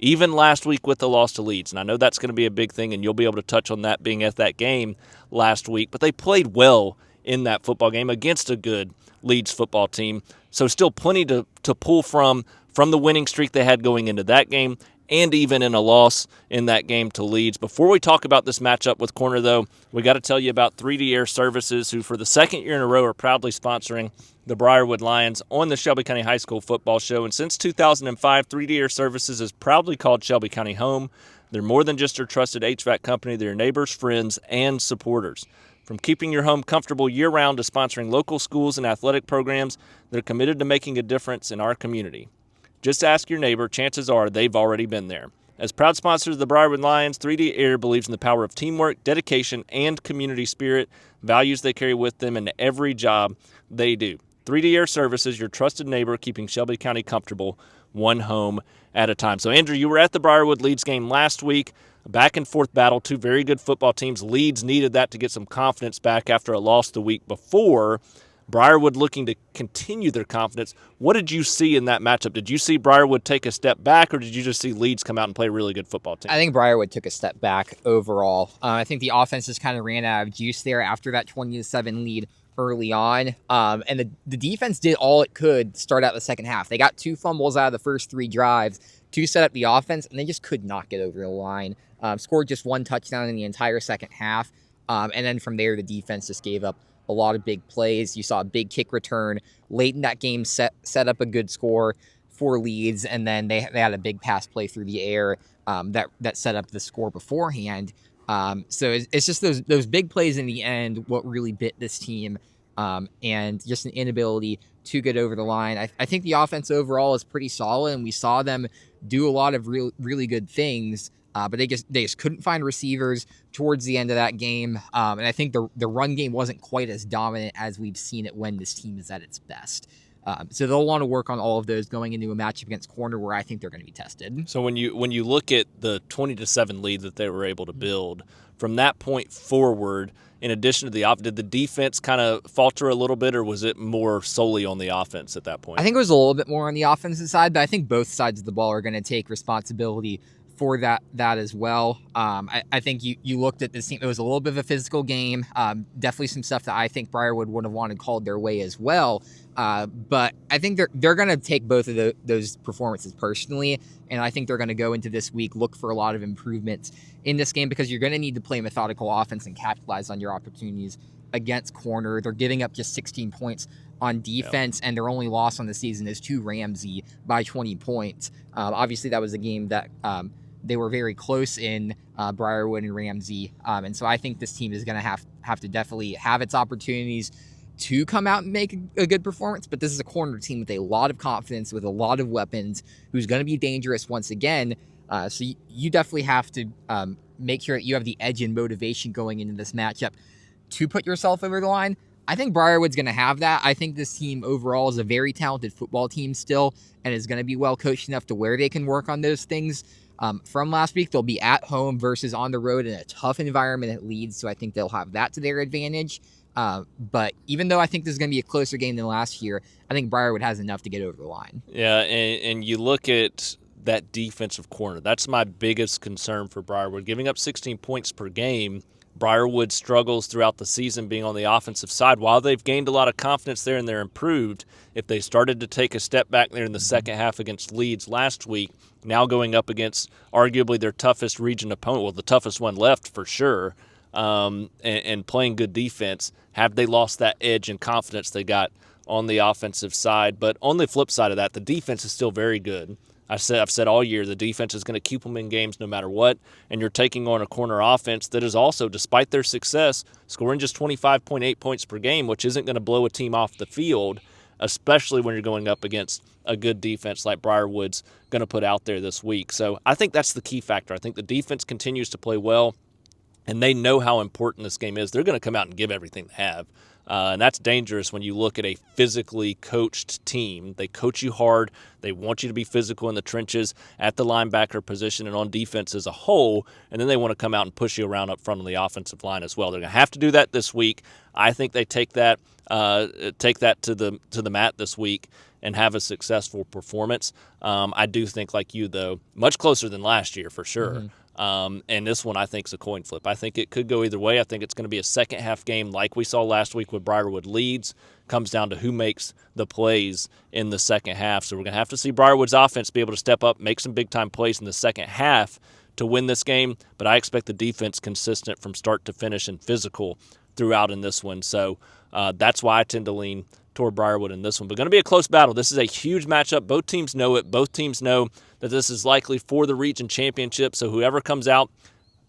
even last week with the loss to Leeds. And I know that's going to be a big thing, and you'll be able to touch on that being at that game last week. But they played well in that football game against a good Leeds football team. So still plenty to pull from the winning streak they had going into that game, and even in a loss in that game to Leeds. Before we talk about this matchup with Corner, though, we got to tell you about 3D Air Services, who for the second year in a row are proudly sponsoring the Briarwood Lions on the Shelby County High School football show. And since 2005, 3D Air Services has proudly called Shelby County home. They're more than just your trusted HVAC company. They're neighbors, friends, and supporters. From keeping your home comfortable year-round to sponsoring local schools and athletic programs, they're committed to making a difference in our community. Just ask your neighbor. Chances are they've already been there. As proud sponsors of the Briarwood Lions, 3D Air believes in the power of teamwork, dedication, and community spirit, values they carry with them in every job they do. 3D Air Services, your trusted neighbor, keeping Shelby County comfortable, one home at a time. So, Andrew, you were at the Briarwood Leeds game last week. A back-and-forth battle, two very good football teams. Leeds needed that to get some confidence back after a loss the week before. Briarwood looking to continue their confidence. What did you see in that matchup? Did you see Briarwood take a step back, or did you just see Leeds come out and play a really good football team? I think Briarwood took a step back overall. I think the offense just kind of ran out of juice there after that 20-7 lead early on. And the defense did all it could start out the second half. They got 2 fumbles out of the first 3 drives to set up the offense, and they just could not get over the line. Scored just 1 touchdown in the entire second half. And then from there, the defense just gave up a lot of big plays. You saw a big kick return late in that game, set up a good score for Leeds, and then they had a big pass play through the air that set up the score beforehand. So it's just those big plays in the end what really bit this team, and just an inability to get over the line. I think the offense overall is pretty solid, and we saw them do a lot of really good things. But they just couldn't find receivers towards the end of that game. And I think the run game wasn't quite as dominant as we've seen it when this team is at its best. So they'll want to work on all of those going into a matchup against Corner, where I think they're going to be tested. So when you look at the 20-7 lead that they were able to build, from that point forward, in addition to did the defense kind of falter a little bit, or was it more solely on the offense at that point? I think it was a little bit more on the offensive side, but I think both sides of the ball are going to take responsibility for that as well. I think you looked at this team. It was a little bit of a physical game. Definitely some stuff that I think Briarwood would have wanted called their way as well. But I think they're going to take both of those performances personally, and I think they're going to go into this week, look for a lot of improvements in this game, because you're going to need to play methodical offense and capitalize on your opportunities against Corner. They're giving up just 16 points on defense, and their only loss on the season is to Ramsey by 20 points. Obviously, that was a game that they were very close in, Briarwood and Ramsey. And so I think this team is going to have to definitely have its opportunities to come out and make a good performance. But this is a Corner team with a lot of confidence, with a lot of weapons, who's going to be dangerous once again. So you definitely have to make sure that you have the edge and motivation going into this matchup to put yourself over the line. I think Briarwood's going to have that. I think this team overall is a very talented football team still, and is going to be well coached enough to where they can work on those things. From last week, they'll be at home versus on the road in a tough environment at Leeds, so I think they'll have that to their advantage. But even though I think this is going to be a closer game than last year, I think Briarwood has enough to get over the line. Yeah, and you look at that defensive corner. That's my biggest concern for Briarwood. Giving up 16 points per game, Briarwood struggles throughout the season being on the offensive side. While they've gained a lot of confidence there and they're improved, if they started to take a step back there in the second half against Leeds last week, now going up against arguably their toughest region opponent, well, the toughest one left for sure, and playing good defense, have they lost that edge and confidence they got on the offensive side? But on the flip side of that, the defense is still very good. I've said all year the defense is going to keep them in games no matter what, and you're taking on a Corner offense that is also, despite their success, scoring just 25.8 points per game, which isn't going to blow a team off the field, especially when you're going up against a good defense like Briarwood's going to put out there this week. So I think that's the key factor. I think the defense continues to play well, and they know how important this game is. They're going to come out and give everything they have. And that's dangerous when you look at a physically coached team. They coach you hard. They want you to be physical in the trenches at the linebacker position and on defense as a whole, and then they want to come out and push you around up front on the offensive line as well. They're going to have to do that this week. I think they take that to the mat this week and have a successful performance. I do think, like you, though, much closer than last year for sure. Mm-hmm. And this one, I think, is a coin flip. I think it could go either way. I think it's going to be a second-half game like we saw last week with Briarwood Leeds. Comes down to who makes the plays in the second half. So we're going to have to see Briarwood's offense be able to step up, make some big-time plays in the second half to win this game. But I expect the defense consistent from start to finish and physical throughout in this one. So that's why I tend to lean toward Briarwood in this one. But going to be a close battle. This is a huge matchup. Both teams know it. Both teams know that this is likely for the region championship. So whoever comes out,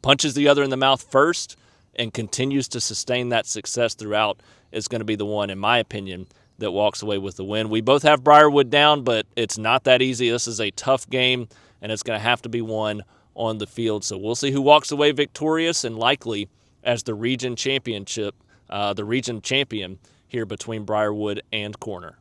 punches the other in the mouth first, and continues to sustain that success throughout is going to be the one, in my opinion, that walks away with the win. We both have Briarwood down, but it's not that easy. This is a tough game, and it's going to have to be won on the field. So we'll see who walks away victorious and likely as the region champion here between Briarwood and Corner.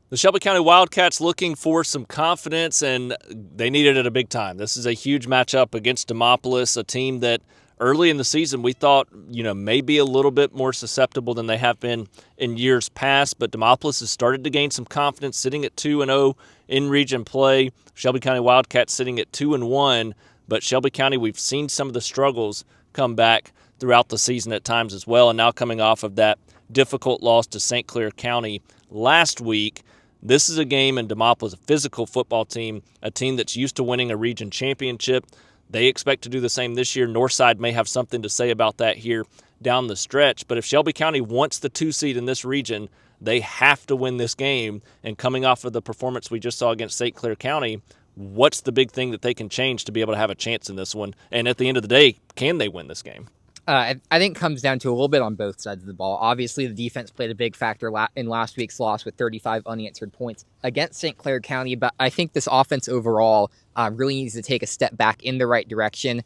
The Shelby County Wildcats looking for some confidence, and they need it at a big time. This is a huge matchup against Demopolis, a team that early in the season, we thought, maybe a little bit more susceptible than they have been in years past, but Demopolis has started to gain some confidence, sitting at 2-0 in region play. Shelby County Wildcats sitting at 2-1, but Shelby County, we've seen some of the struggles come back throughout the season at times as well, and now coming off of that difficult loss to St. Clair County last week. This is a game in Demopolis, a physical football team, a team that's used to winning a region championship. They expect to do the same this year. Northside may have something to say about that here down the stretch. But if Shelby County wants the 2 seed in this region, they have to win this game. And coming off of the performance we just saw against St. Clair County, what's the big thing that they can change to be able to have a chance in this one? And at the end of the day, can they win this game? I think it comes down to a little bit on both sides of the ball. Obviously, the defense played a big factor in last week's loss with 35 unanswered points against St. Clair County, but I think this offense overall really needs to take a step back in the right direction.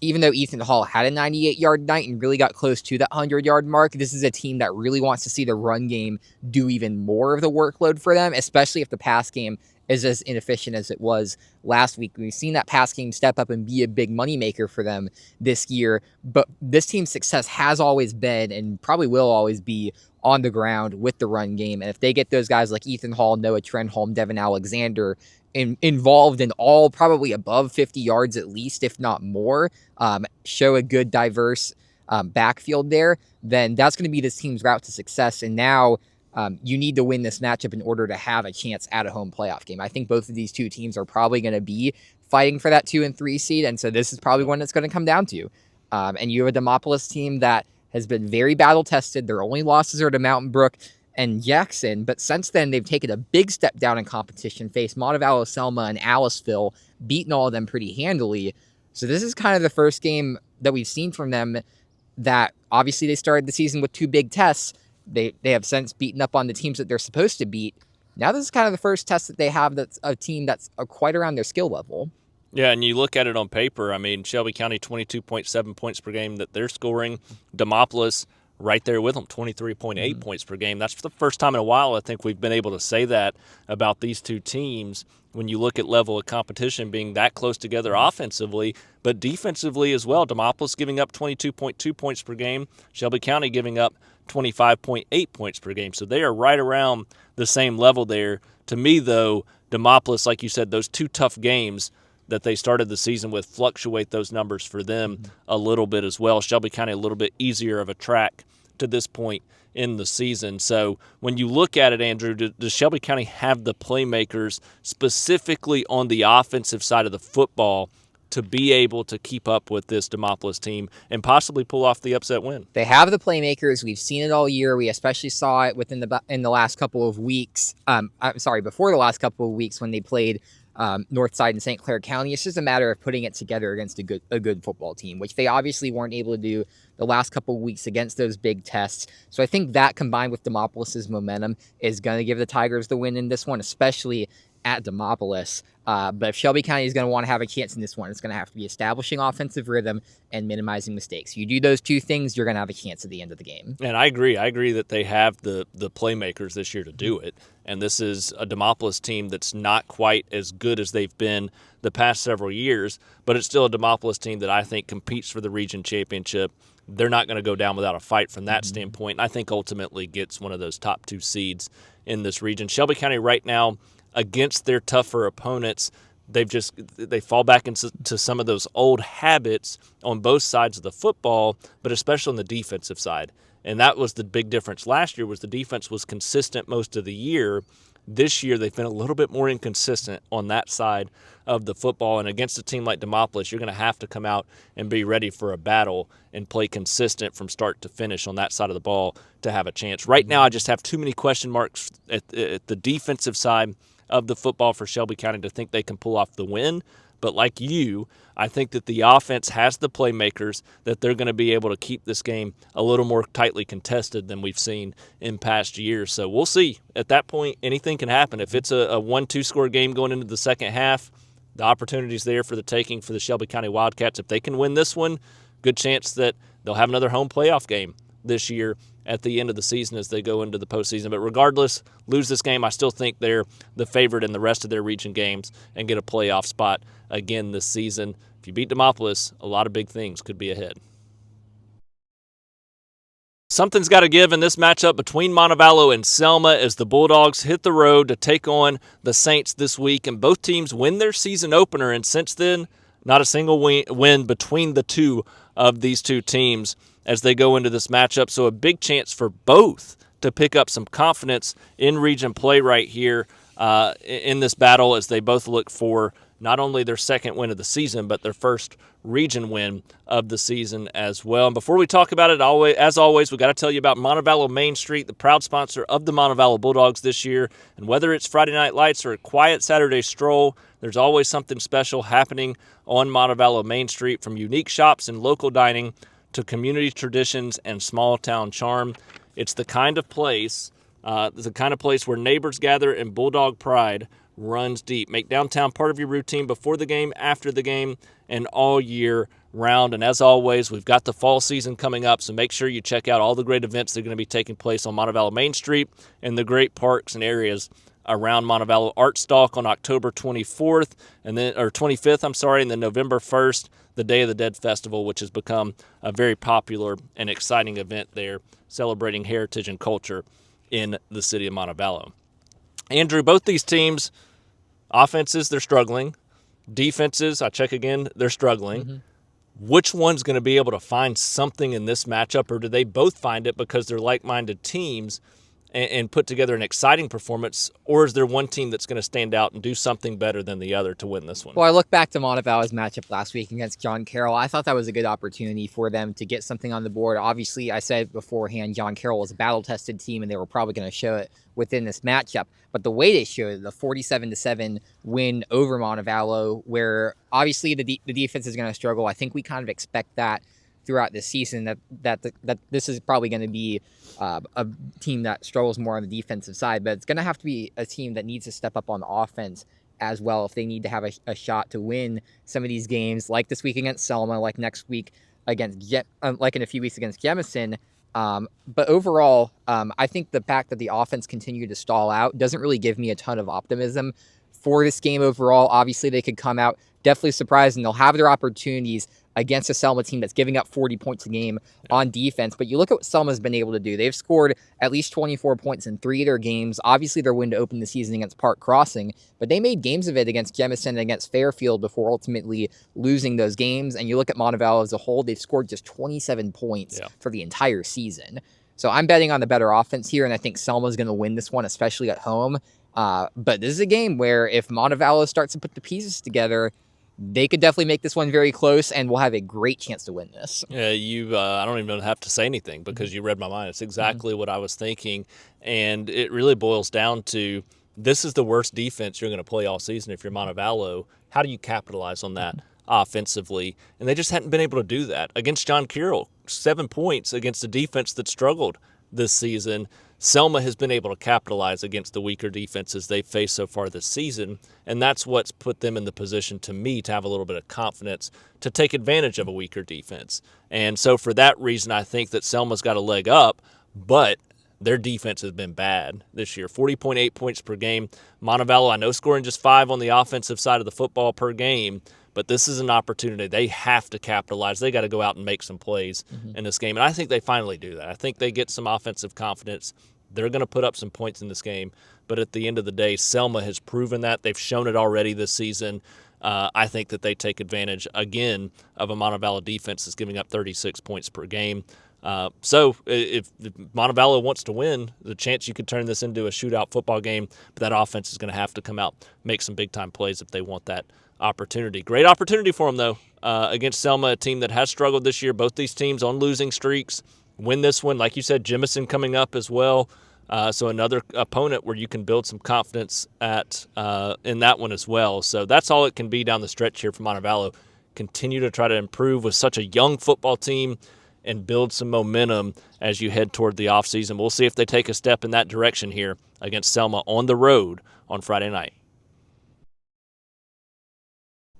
Even though Ethan Hall had a 98-yard night and really got close to that 100-yard mark, this is a team that really wants to see the run game do even more of the workload for them, especially if the pass game is as inefficient as it was last week. We've seen that pass game step up and be a big moneymaker for them this year, but this team's success has always been and probably will always be on the ground with the run game. And if they get those guys like Ethan Hall, Noah Trenholm, Devin Alexander involved in all probably above 50 yards at least, if not more, show a good diverse backfield there, then that's going to be this team's route to success. And now you need to win this matchup in order to have a chance at a home playoff game. I think both of these two teams are probably going to be fighting for that 2 and 3 seed, and so this is probably one that's going to come down to. And you have a Demopolis team that has been very battle-tested. Their only losses are to Mountain Brook and Jackson, but since then they've taken a big step down in competition, faced Montevallo, Selma, and Aliceville, beaten all of them pretty handily. So this is kind of the first game that we've seen from them that obviously they started the season with 2 big tests. They have since beaten up on the teams that they're supposed to beat. Now this is kind of the first test that they have that's a team that's quite around their skill level. Yeah, and you look at it on paper, I mean, Shelby County 22.7 points per game that they're scoring. Demopolis right there with them, 23.8 points per game. That's the first time in a while I think we've been able to say that about these two teams when you look at level of competition being that close together offensively, but defensively as well. Demopolis giving up 22.2 points per game, Shelby County giving up 25.8 points per game. So they are right around the same level there. To me, though, Demopolis, like you said, those 2 tough games that they started the season with fluctuate those numbers for them a little bit as well. Shelby County a little bit easier of a track to this point in the season. So when you look at it, Andrew, does Shelby County have the playmakers specifically on the offensive side of the football to be able to keep up with this Demopolis team and possibly pull off the upset win? They have the playmakers. We've seen it all year. We especially saw it in the last couple of weeks. Before the last couple of weeks when they played Northside and St. Clair County. It's just a matter of putting it together against a good football team, which they obviously weren't able to do the last couple of weeks against those big tests. So I think that combined with Demopolis' momentum is going to give the Tigers the win in this one, especially at Demopolis. But if Shelby County is going to want to have a chance in this one, it's going to have to be establishing offensive rhythm and minimizing mistakes. You do those 2 things, you're going to have a chance at the end of the game. And I agree. I agree that they have the playmakers this year to do it. And this is a Demopolis team that's not quite as good as they've been the past several years, but it's still a Demopolis team that I think competes for the region championship. They're not going to go down without a fight from that standpoint. And I think ultimately gets one of those top 2 seeds in this region. Shelby County right now, against their tougher opponents, they fall back into some of those old habits on both sides of the football, but especially on the defensive side. And that was the big difference last year, was the defense was consistent most of the year. This year they've been a little bit more inconsistent on that side of the football. And against a team like Demopolis, you're going to have to come out and be ready for a battle and play consistent from start to finish on that side of the ball to have a chance. Right now I just have too many question marks at the defensive side of the football for Shelby County to think they can pull off the win. But like you, I think that the offense has the playmakers that they're going to be able to keep this game a little more tightly contested than we've seen in past years. So we'll see. At that point, anything can happen. If it's a 1-2 score game going into the second half, the opportunity's there for the taking for the Shelby County Wildcats. If they can win this one, good chance that they'll have another home playoff game this year at the end of the season as they go into the postseason. But regardless, lose this game, I still think they're the favorite in the rest of their region games and get a playoff spot again this season. If If you beat Demopolis, a lot of big things could be ahead. Something's got to give in this matchup between Montevallo and Selma as the Bulldogs hit the road to take on the Saints this week, and both teams win their season opener, and since then, not a single win between the two of these two teams as they go into this matchup, so a big chance for both to pick up some confidence in region play right here in this battle as they both look for not only their second win of the season, but their first region win of the season as well. And before we talk about it, as always, we got to tell you about Montevallo Main Street, the proud sponsor of the Montevallo Bulldogs this year. And whether it's Friday Night Lights or a quiet Saturday stroll, there's always something special happening on Montevallo Main Street, from unique shops and local dining to community traditions and small town charm. It's the kind of place where neighbors gather and Bulldog pride runs deep. Make downtown part of your routine before the game, after the game, and all year round. And as always, we've got the fall season coming up, so make sure you check out all the great events that are going to be taking place on Montevallo Main Street and the great parks and areas around Montevallo. Art Stalk on October 24th, and then 25th, and then November 1st, the Day of the Dead Festival, which has become a very popular and exciting event there, celebrating heritage and culture in the city of Montevallo. Andrew, both these teams, offenses, they're struggling. Defenses, I check again, they're struggling. Mm-hmm. Which one's going to be able to find something in this matchup, or do they both find it because they're like-minded teams and put together an exciting performance, or is there one team that's going to stand out and do something better than the other to win this one? Well, I look back to Montevallo's matchup last week against John Carroll. I thought that was a good opportunity for them to get something on the board. Obviously, I said beforehand, John Carroll was a battle-tested team, and they were probably going to show it within this matchup. But the way they showed it, the 47-7 win over Montevallo, where obviously the defense is going to struggle. I think we kind of expect that throughout this season, that this is probably going to be a team that struggles more on the defensive side, but it's going to have to be a team that needs to step up on the offense as well if they need to have a shot to win some of these games, like this week against Selma, like next week against like in a few weeks against Jemison. But overall, I think the fact that the offense continued to stall out doesn't really give me a ton of optimism for this game overall. Obviously, they could come out definitely surprised, and they'll have their opportunities against a Selma team that's giving up 40 points a game on defense. But you look at what Selma's been able to do. They've scored at least 24 points in 3 of their games. Obviously, their win to open the season against Park Crossing, but they made games of it against Jemison and against Fairfield before ultimately losing those games. And you look at Montevallo as a whole, they've scored just 27 points for the entire season. So I'm betting on the better offense here, and I think Selma's going to win this one, especially at home. But this is a game where if Montevallo starts to put the pieces together, they could definitely make this one very close, and we'll have a great chance to win this. Yeah, I don't even have to say anything because you read my mind. It's exactly what I was thinking, and it really boils down to this is the worst defense you're going to play all season if you're Montevallo. How do you capitalize on that offensively? And they just hadn't been able to do that. Against John Carroll, 7 points against a defense that struggled this season. Selma has been able to capitalize against the weaker defenses they've faced so far this season, and that's what's put them in the position, to me, to have a little bit of confidence to take advantage of a weaker defense. And so for that reason, I think that Selma's got a leg up, but their defense has been bad this year. 40.8 points per game. Montevallo, I know, scoring just 5 on the offensive side of the football per game, but this is an opportunity. They have to capitalize. They got to go out and make some plays in this game, and I think they finally do that. I think they get some offensive confidence. They're going to put up some points in this game, but at the end of the day, Selma has proven that. They've shown it already this season. I think that they take advantage, again, of a Montevallo defense that's giving up 36 points per game. So if Montevallo wants to win, the chance you could turn this into a shootout football game, but that offense is going to have to come out, make some big-time plays if they want that opportunity. Great opportunity for them, though, against Selma, a team that has struggled this year. Both these teams on losing streaks. Win this one. Like you said, Jemison coming up as well. So another opponent where you can build some confidence at in that one as well. So that's all it can be down the stretch here for Montevallo. Continue to try to improve with such a young football team and build some momentum as you head toward the offseason. We'll see if they take a step in that direction here against Selma on the road on Friday night.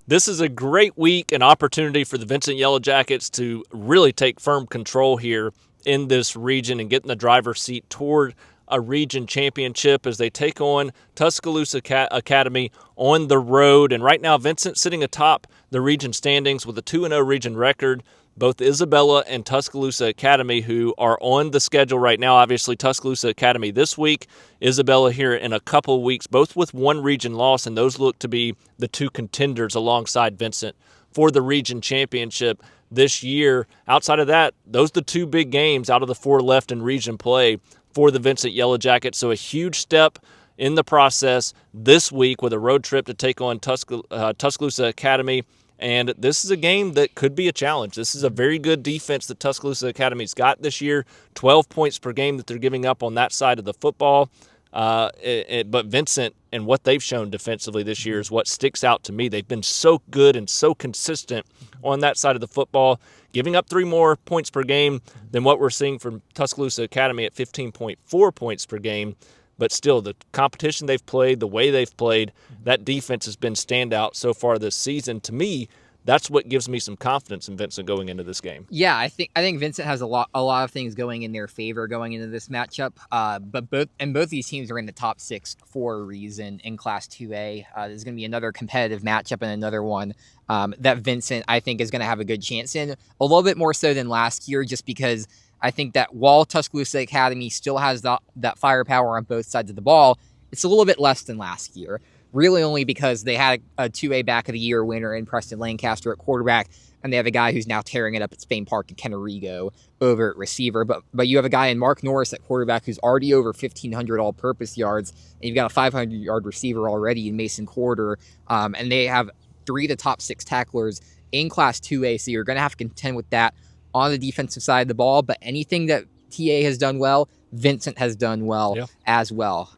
This is a great week and opportunity for the Vincent Yellow Jackets to really take firm control here in this region and get in the driver's seat toward a region championship as they take on Tuscaloosa Academy on the road. And right now, Vincent sitting atop the region standings with a 2-0 region record. Both Isabella and Tuscaloosa Academy, who are on the schedule right now. Obviously, Tuscaloosa Academy this week, Isabella here in a couple weeks, both with one region loss, and those look to be the two contenders alongside Vincent for the region championship this year. Outside of that, those are the two big games out of the four left in region play for the Vincent Yellow Jackets. So a huge step in the process this week with a road trip to take on Tuscaloosa Academy. And this is a game that could be a challenge. This is a very good defense that Tuscaloosa Academy's got this year. 12 points per game that they're giving up on that side of the football. But Vincent and what they've shown defensively this year is what sticks out to me. They've been so good and so consistent on that side of the football, giving up 3 more points per game than what we're seeing from Tuscaloosa Academy at 15.4 points per game. But still, the competition they've played, the way they've played, that defense has been standout so far this season. To me, that's what gives me some confidence in Vincent going into this game. Yeah, I think Vincent has a lot of things going in their favor going into this matchup. But both these teams are in the top 6 for a reason in Class 2A. There's going to be another competitive matchup and another one that Vincent, I think, is going to have a good chance in. A little bit more so than last year, just because I think that while Tuscaloosa Academy still has that firepower on both sides of the ball, it's a little bit less than last year. Really only because they had a 2A Back of the Year winner in Preston Lancaster at quarterback, and they have a guy who's now tearing it up at Spain Park and Kenorigo over at receiver. But you have a guy in Mark Norris at quarterback who's already over 1,500 all-purpose yards, and you've got a 500-yard receiver already in Mason Corder, and they have 3 of the top 6 tacklers in Class 2A, so you're going to have to contend with that on the defensive side of the ball. But anything that TA has done well, Vincent has done well as well.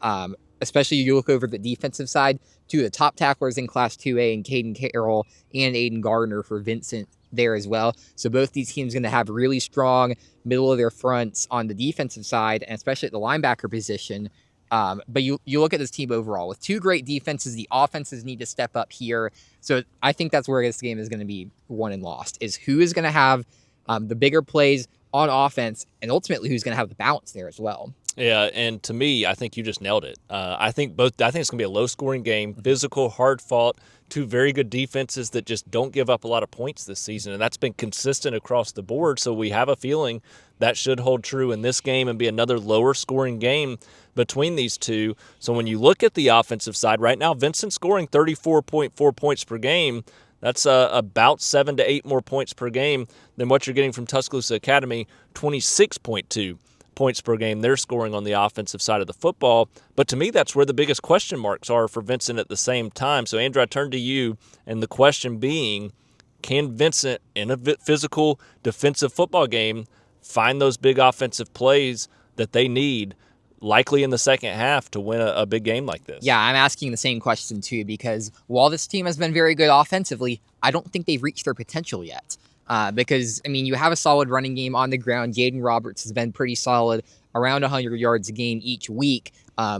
Especially you look over the defensive side, 2 of the top tacklers in Class 2A, and Caden Carroll and Aiden Gardner for Vincent there as well. So both these teams are going to have really strong middle of their fronts on the defensive side, and especially at the linebacker position. But you look at this team overall. With 2 great defenses, the offenses need to step up here. So I think that's where this game is going to be won and lost, is who is going to have the bigger plays on offense, and ultimately who's going to have the balance there as well. Yeah, and to me, I think you just nailed it. I think it's going to be a low-scoring game, physical, hard-fought, 2 very good defenses that just don't give up a lot of points this season, and that's been consistent across the board, so we have a feeling that should hold true in this game and be another lower-scoring game between these two. So when you look at the offensive side, right now, Vincent's scoring 34.4 points per game. That's about 7 to 8 more points per game than what you're getting from Tuscaloosa Academy, 26.2 points per game they're scoring on the offensive side of the football. But to me, that's where the biggest question marks are for Vincent at the same time. So, Andrew, I turn to you, and the question being, can Vincent, in a physical defensive football game, find those big offensive plays that they need, likely in the second half, to win a big game like this? Yeah, I'm asking the same question too, because while this team has been very good offensively, I don't think they've reached their potential yet. Because, I mean, you have a solid running game on the ground. Jaden Roberts has been pretty solid, around 100 yards a game each week,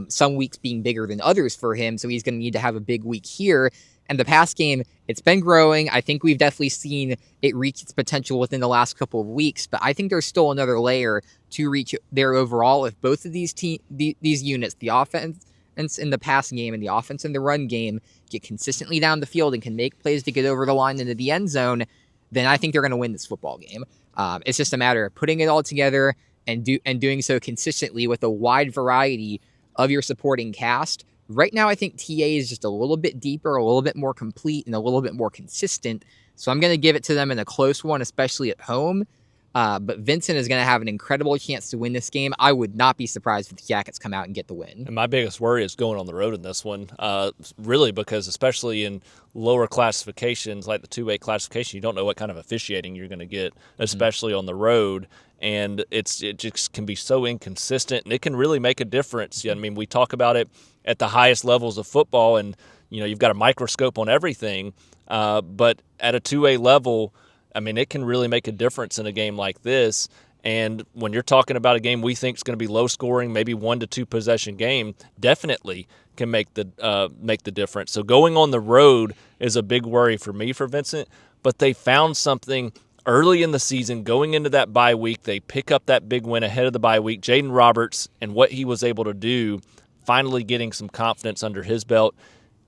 some weeks being bigger than others for him, so he's going to need to have a big week here. And the pass game, it's been growing. I think we've definitely seen it reach its potential within the last couple of weeks, but I think there's still another layer to reach there overall if both of these units, the offense in the passing game and the offense in the run game, get consistently down the field and can make plays to get over the line into the end zone. Then I think they're going to win this football game. It's just a matter of putting it all together and doing so consistently with a wide variety of your supporting cast. Right now, I think TA is just a little bit deeper, a little bit more complete, and a little bit more consistent. So I'm going to give it to them in a close one, especially at home. But Vincent is going to have an incredible chance to win this game. I would not be surprised if the Jackets come out and get the win. And my biggest worry is going on the road in this one, really, because especially in lower classifications like the 2A classification, you don't know what kind of officiating you're going to get, especially on the road. And it just can be so inconsistent, and it can really make a difference. I mean, we talk about it at the highest levels of football, and you've got a microscope on everything. But at a 2A level, I mean, it can really make a difference in a game like this. And when you're talking about a game we think is going to be low scoring, maybe 1 to 2 possession game, definitely can make the difference. So going on the road is a big worry for me for Vincent. But they found something early in the season, going into that bye week, they pick up that big win ahead of the bye week. Jaden Roberts and what he was able to do, finally getting some confidence under his belt,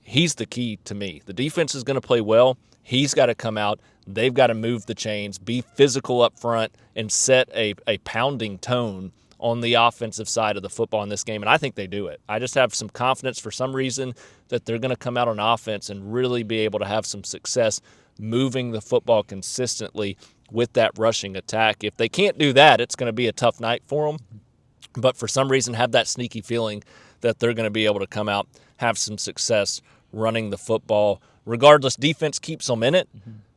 he's the key to me. The defense is going to play well. He's got to come out. They've got to move the chains, be physical up front, and set a pounding tone on the offensive side of the football in this game, and I think they do it. I just have some confidence for some reason that they're going to come out on offense and really be able to have some success moving the football consistently with that rushing attack. If they can't do that, it's going to be a tough night for them, but for some reason have that sneaky feeling that they're going to be able to come out, have some success running the football. Regardless, defense keeps them in it,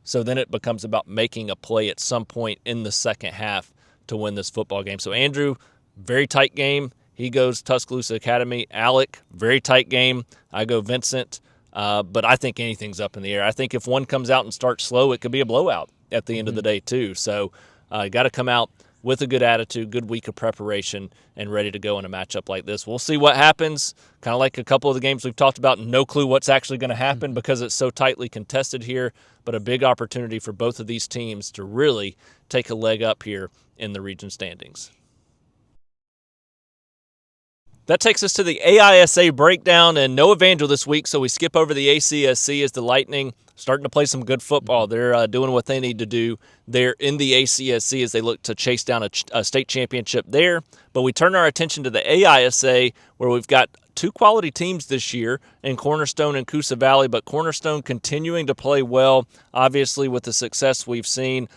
so then it becomes about making a play at some point in the second half to win this football game. So Andrew, very tight game. He goes Tuscaloosa Academy. Alec, very tight game. I go Vincent. But I think anything's up in the air. I think if one comes out and starts slow, it could be a blowout at the end of the day too. So you got to come out with a good attitude, good week of preparation, and ready to go in a matchup like this. We'll see what happens. Kind of like a couple of the games we've talked about, no clue what's actually going to happen because it's so tightly contested here, but a big opportunity for both of these teams to really take a leg up here in the region standings. That takes us to the AISA breakdown, and no Evangel this week, so we skip over the ACSC as the Lightning starting to play some good football. They're doing what they need to do there in the ACSC as they look to chase down a state championship there. But we turn our attention to the AISA, where we've got two quality teams this year in Cornerstone and Coosa Valley, but Cornerstone continuing to play well, obviously with the success we've seen.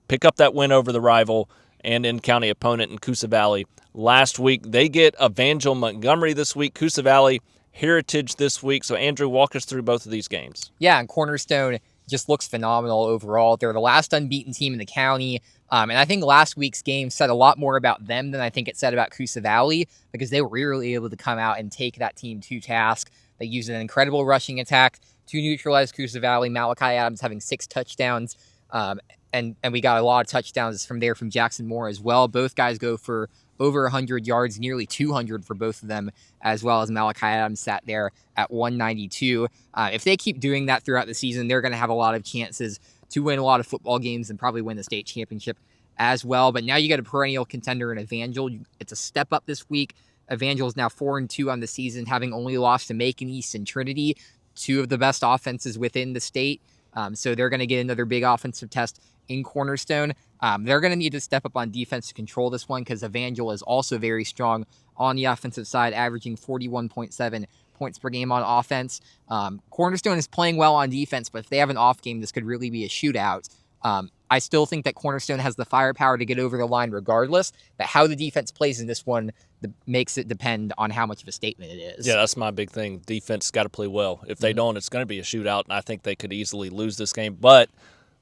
Pick up that win over the rival and in-county opponent in Coosa Valley last week. They get Evangel Montgomery this week, Coosa Valley Heritage this week. So, Andrew, walk us through both of these games. Yeah, and Cornerstone just looks phenomenal overall. They're the last unbeaten team in the county. And I think last week's game said a lot more about them than I think it said about Coosa Valley, because they were really able to come out and take that team to task. They used an incredible rushing attack to neutralize Coosa Valley. Malachi Adams having 6 touchdowns. And we got a lot of touchdowns from Jackson Moore as well. Both guys go for over 100 yards, nearly 200 for both of them, as well as Malachi Adams sat there at 192. If they keep doing that throughout the season, they're going to have a lot of chances to win a lot of football games and probably win the state championship as well. But now you got a perennial contender in Evangel. It's a step up this week. Evangel is now 4-2 on the season, having only lost to Macon East and Trinity, two of the best offenses within the state. So they're going to get another big offensive test in Cornerstone. They're going to need to step up on defense to control this one, because Evangel is also very strong on the offensive side, averaging 41.7 points per game on offense. Cornerstone is playing well on defense, but if they have an off game, this could really be a shootout. I still think that Cornerstone has the firepower to get over the line regardless, but how the defense plays in this one makes it depend on how much of a statement it is. Yeah, that's my big thing. Defense got to play well. If they don't, it's going to be a shootout, and I think they could easily lose this game. But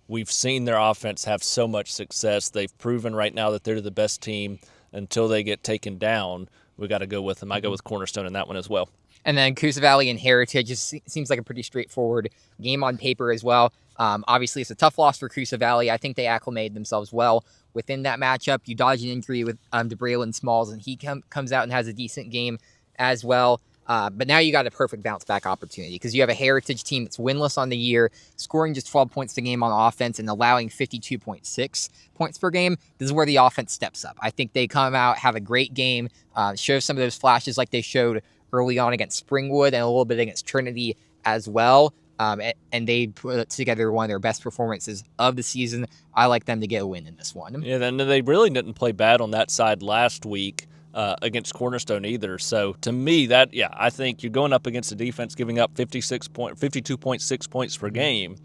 we've seen their offense have so much success. They've proven right now that they're the best team. Until they get taken down, we got to go with them. I go with Cornerstone in that one as well. And then Coosa Valley and Heritage seems like a pretty straightforward game on paper as well. Obviously, it's a tough loss for Coosa Valley. I think they acclimated themselves well within that matchup. You dodge an injury with DeBraylon Smalls, and he comes out and has a decent game as well. But now you got a perfect bounce-back opportunity, because you have a Heritage team that's winless on the year, scoring just 12 points a game on offense and allowing 52.6 points per game. This is where the offense steps up. I think they come out, have a great game, show some of those flashes like they showed early on against Springwood and a little bit against Trinity as well. And they put together one of their best performances of the season. I like them to get a win in this one. Yeah, then they really didn't play bad on that side last week against Cornerstone either. So to me, I think you're going up against a defense giving up 52.6 points per game.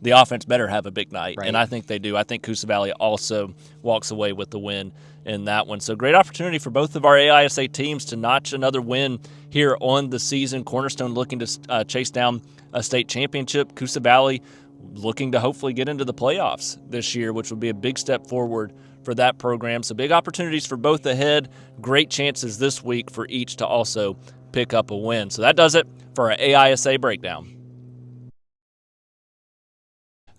The offense better have a big night, and I think they do. I think Coosa Valley also walks away with the win in that one. So great opportunity for both of our AISA teams to notch another win here on the season. Cornerstone looking to chase down a state championship. Coosa Valley looking to hopefully get into the playoffs this year, which would be a big step forward for that program. So big opportunities for both ahead. Great chances this week for each to also pick up a win. So that does it for our AISA breakdown.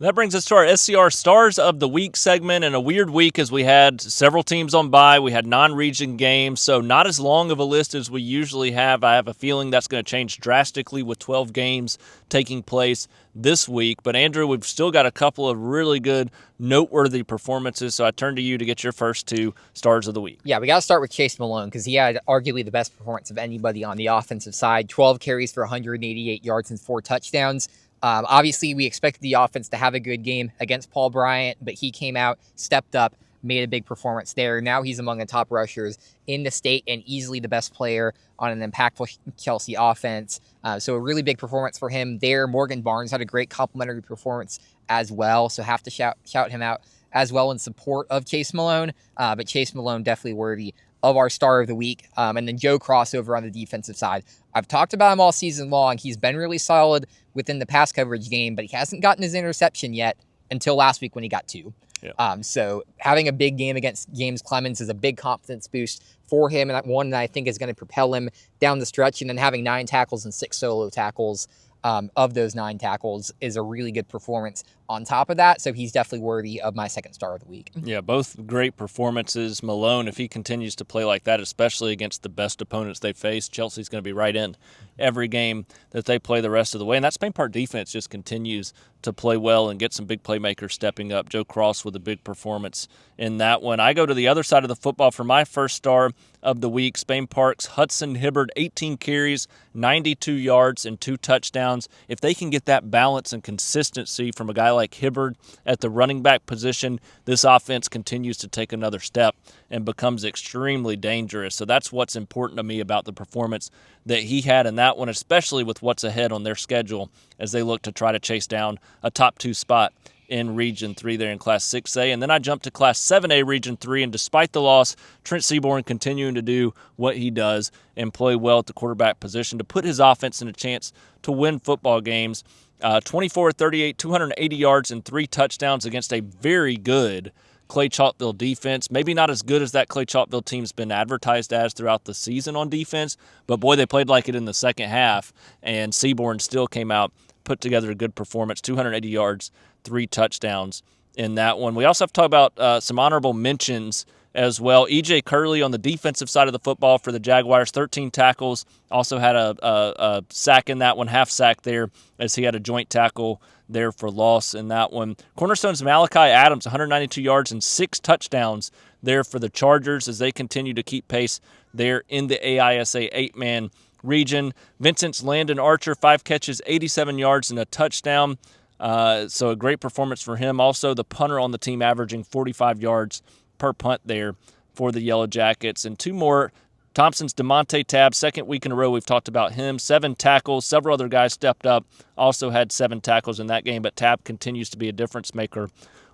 That brings us to our SCR Stars of the Week segment, and a weird week as we had several teams on bye. We had non-region games, so not as long of a list as we usually have. I have a feeling that's going to change drastically with 12 games taking place this week. But, Andrew, we've still got a couple of really good, noteworthy performances, so I turn to you to get your first two Stars of the Week. Yeah, we got to start with Chase Malone because he had arguably the best performance of anybody on the offensive side. 12 carries for 188 yards and 4 touchdowns. Obviously, we expected the offense to have a good game against Paul Bryant, but he came out, stepped up, made a big performance there. Now he's among the top rushers in the state and easily the best player on an impactful Chelsea offense. So a really big performance for him there. Morgan Barnes had a great complimentary performance as well, so have to shout him out as well in support of Chase Malone. But Chase Malone definitely worthy of our Star of the Week. And then Joe Crossover on the defensive side. I've talked about him all season long. He's been really solid within the pass coverage game, but he hasn't gotten his interception yet until last week when he got 2. Yeah. So having a big game against James Clemens is a big confidence boost for him, and one that I think is going to propel him down the stretch. And then having 9 tackles and 6 solo tackles of those 9 tackles is a really good performance on top of that. So he's definitely worthy of my second Star of the Week. Yeah, both great performances. Malone, if he continues to play like that, especially against the best opponents they face, Chelsea's going to be right in every game that they play the rest of the way. And that Spain Park defense just continues to play well and get some big playmakers stepping up. Joe Cross with a big performance in that one. I go to the other side of the football for my first Star of the Week. Spain Park's Hudson Hibbard, 18 carries, 92 yards, and 2 touchdowns. If they can get that balance and consistency from a guy like Hibbard at the running back position, this offense continues to take another step and becomes extremely dangerous. So that's what's important to me about the performance that he had in that one, especially with what's ahead on their schedule as they look to try to chase down a top 2 spot in Region 3 there in Class 6A. And then I jumped to Class 7A Region 3, and despite the loss, Trent Seaborn continuing to do what he does and play well at the quarterback position to put his offense in a chance to win football games. 24-38, 280 yards and 3 touchdowns against a very good Clay Chalkville defense. Maybe not as good as that Clay Chalkville team's been advertised as throughout the season on defense, but boy, they played like it in the second half, and Seaborn still came out, put together a good performance, 280 yards, 3 touchdowns in that one. We also have to talk about some honorable mentions as well. E.J. Curley on the defensive side of the football for the Jaguars, 13 tackles, also had a sack in that one, half sack there, as he had a joint tackle there for loss in that one. Cornerstone's Malachi Adams, 192 yards and 6 touchdowns there for the Chargers as they continue to keep pace there in the AISA 8-man region. Vincent's Landon Archer, 5 catches, 87 yards and a touchdown. So a great performance for him. Also, the punter on the team averaging 45 yards per punt there for the Yellow Jackets. And 2 more. Thompson's DeMonte Tab, second week in a row we've talked about him. 7 tackles. Several other guys stepped up, also had 7 tackles in that game, but Tab continues to be a difference maker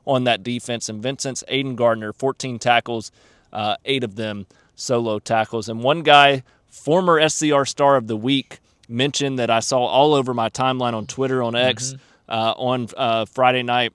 on that defense. And Vincent's Aiden Gardner, 14 tackles, 8 of them solo tackles. And one guy, former SCR Star of the Week, mentioned that I saw all over my timeline on Twitter, on X, on Friday night,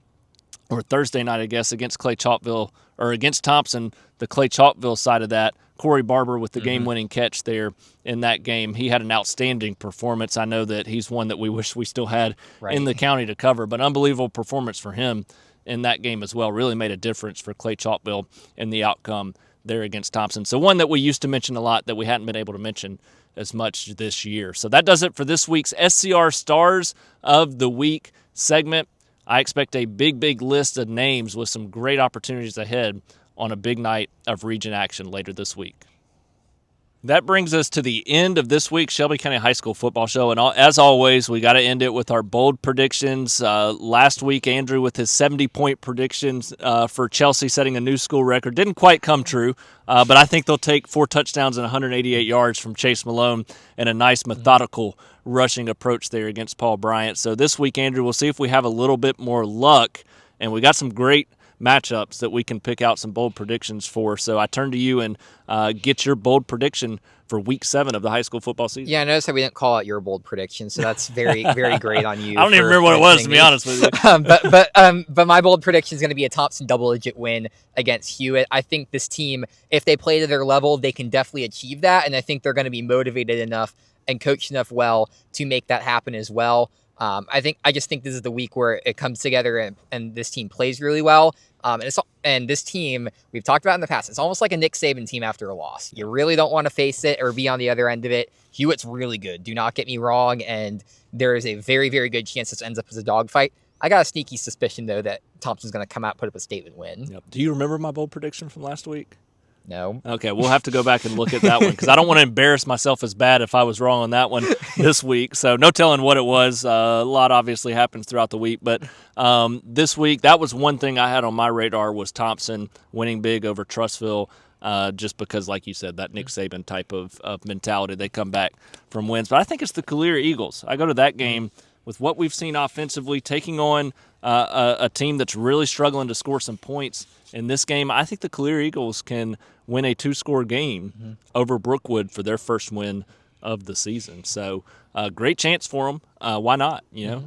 or Thursday night, I guess, against Clay Chalkville, or against Thompson, the Clay Chalkville side of that. Corey Barber with the game-winning catch there in that game. He had an outstanding performance. I know that he's one that we wish we still had in the county to cover, but unbelievable performance for him in that game as well. Really made a difference for Clay Chalkville in the outcome there against Thompson. So one that we used to mention a lot that we hadn't been able to mention as much this year. So that does it for this week's SCR Stars of the Week segment. I expect a big list of names with some great opportunities ahead on a big night of region action later this week. That brings us to the end of this week's Shelby County High School football show. And as always, we got to end it with our bold predictions. Last week, Andrew with his 70-point predictions for Chelsea setting a new school record. Didn't quite come true, but I think they'll take 4 touchdowns and 188 yards from Chase Malone and a nice methodical rushing approach there against Paul Bryant. So this week, Andrew, we'll see if we have a little bit more luck. And we got some great matchups that we can pick out some bold predictions for. So I turn to you and get your bold prediction for Week 7 of the high school football season. Yeah, I noticed that we didn't call out your bold prediction, so that's very great on you. I don't even remember what it was, to be honest with you. But my bold prediction is going to be a Thompson double-digit win against Hewitt. I think this team, if they play to their level, they can definitely achieve that, and I think they're going to be motivated enough and coached enough well to make that happen as well. I just think this is the week where it comes together and this team plays really well. And this team we've talked about in the past, it's almost like a Nick Saban team after a loss. You really don't want to face it or be on the other end of it. Hewitt's really good. Do not get me wrong. And there is a very, very good chance this ends up as a dogfight. I got a sneaky suspicion, though, that Thompson's going to come out, put up a statement win. Yep. Do you remember my bold prediction from last week? No. Okay, we'll have to go back and look at that one because I don't want to embarrass myself as bad if I was wrong on that one this week. So no telling what it was. A lot obviously happens throughout the week. But this week, that was one thing I had on my radar was Thompson winning big over Trussville just because, like you said, that Nick Saban type of mentality. They come back from wins. But I think it's the Calera Eagles. I go to that game with what we've seen offensively, taking on a team that's really struggling to score some points in this game. I think the Calera Eagles can win a 2-score game over Brookwood for their first win of the season. So great chance for them. Why not?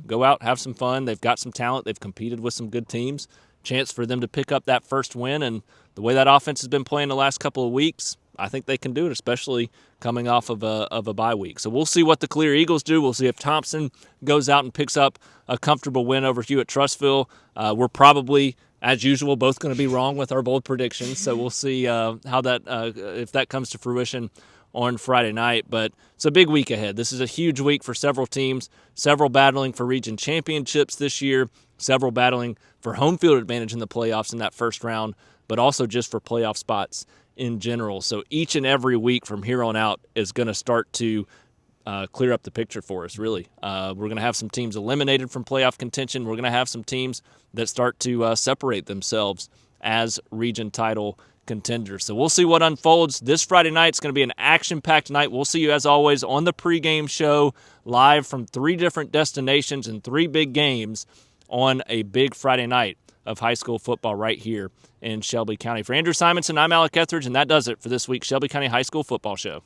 Go out, have some fun. They've got some talent. They've competed with some good teams. Chance for them to pick up that first win. And the way that offense has been playing the last couple of weeks, I think they can do it, especially coming off of a bye week. So we'll see what the Calera Eagles do. We'll see if Thompson goes out and picks up a comfortable win over Hewitt-Trussville. We're probably, as usual, both going to be wrong with our bold predictions. So we'll see how that if that comes to fruition on Friday night. But it's a big week ahead. This is a huge week for several teams, several battling for region championships this year, several battling for home field advantage in the playoffs in that first round, but also just for playoff spots in general. So each and every week from here on out is going to start to clear up the picture for us, really. We're going to have some teams eliminated from playoff contention. We're going to have some teams that start to separate themselves as region title contenders. So we'll see what unfolds. This Friday night is going to be an action-packed night. We'll see you, as always, on the pregame show, live from 3 different destinations and 3 big games on a big Friday night of high school football right here in Shelby County. For Andrew Simonson, I'm Alec Etheridge, and that does it for this week's Shelby County High School Football Show.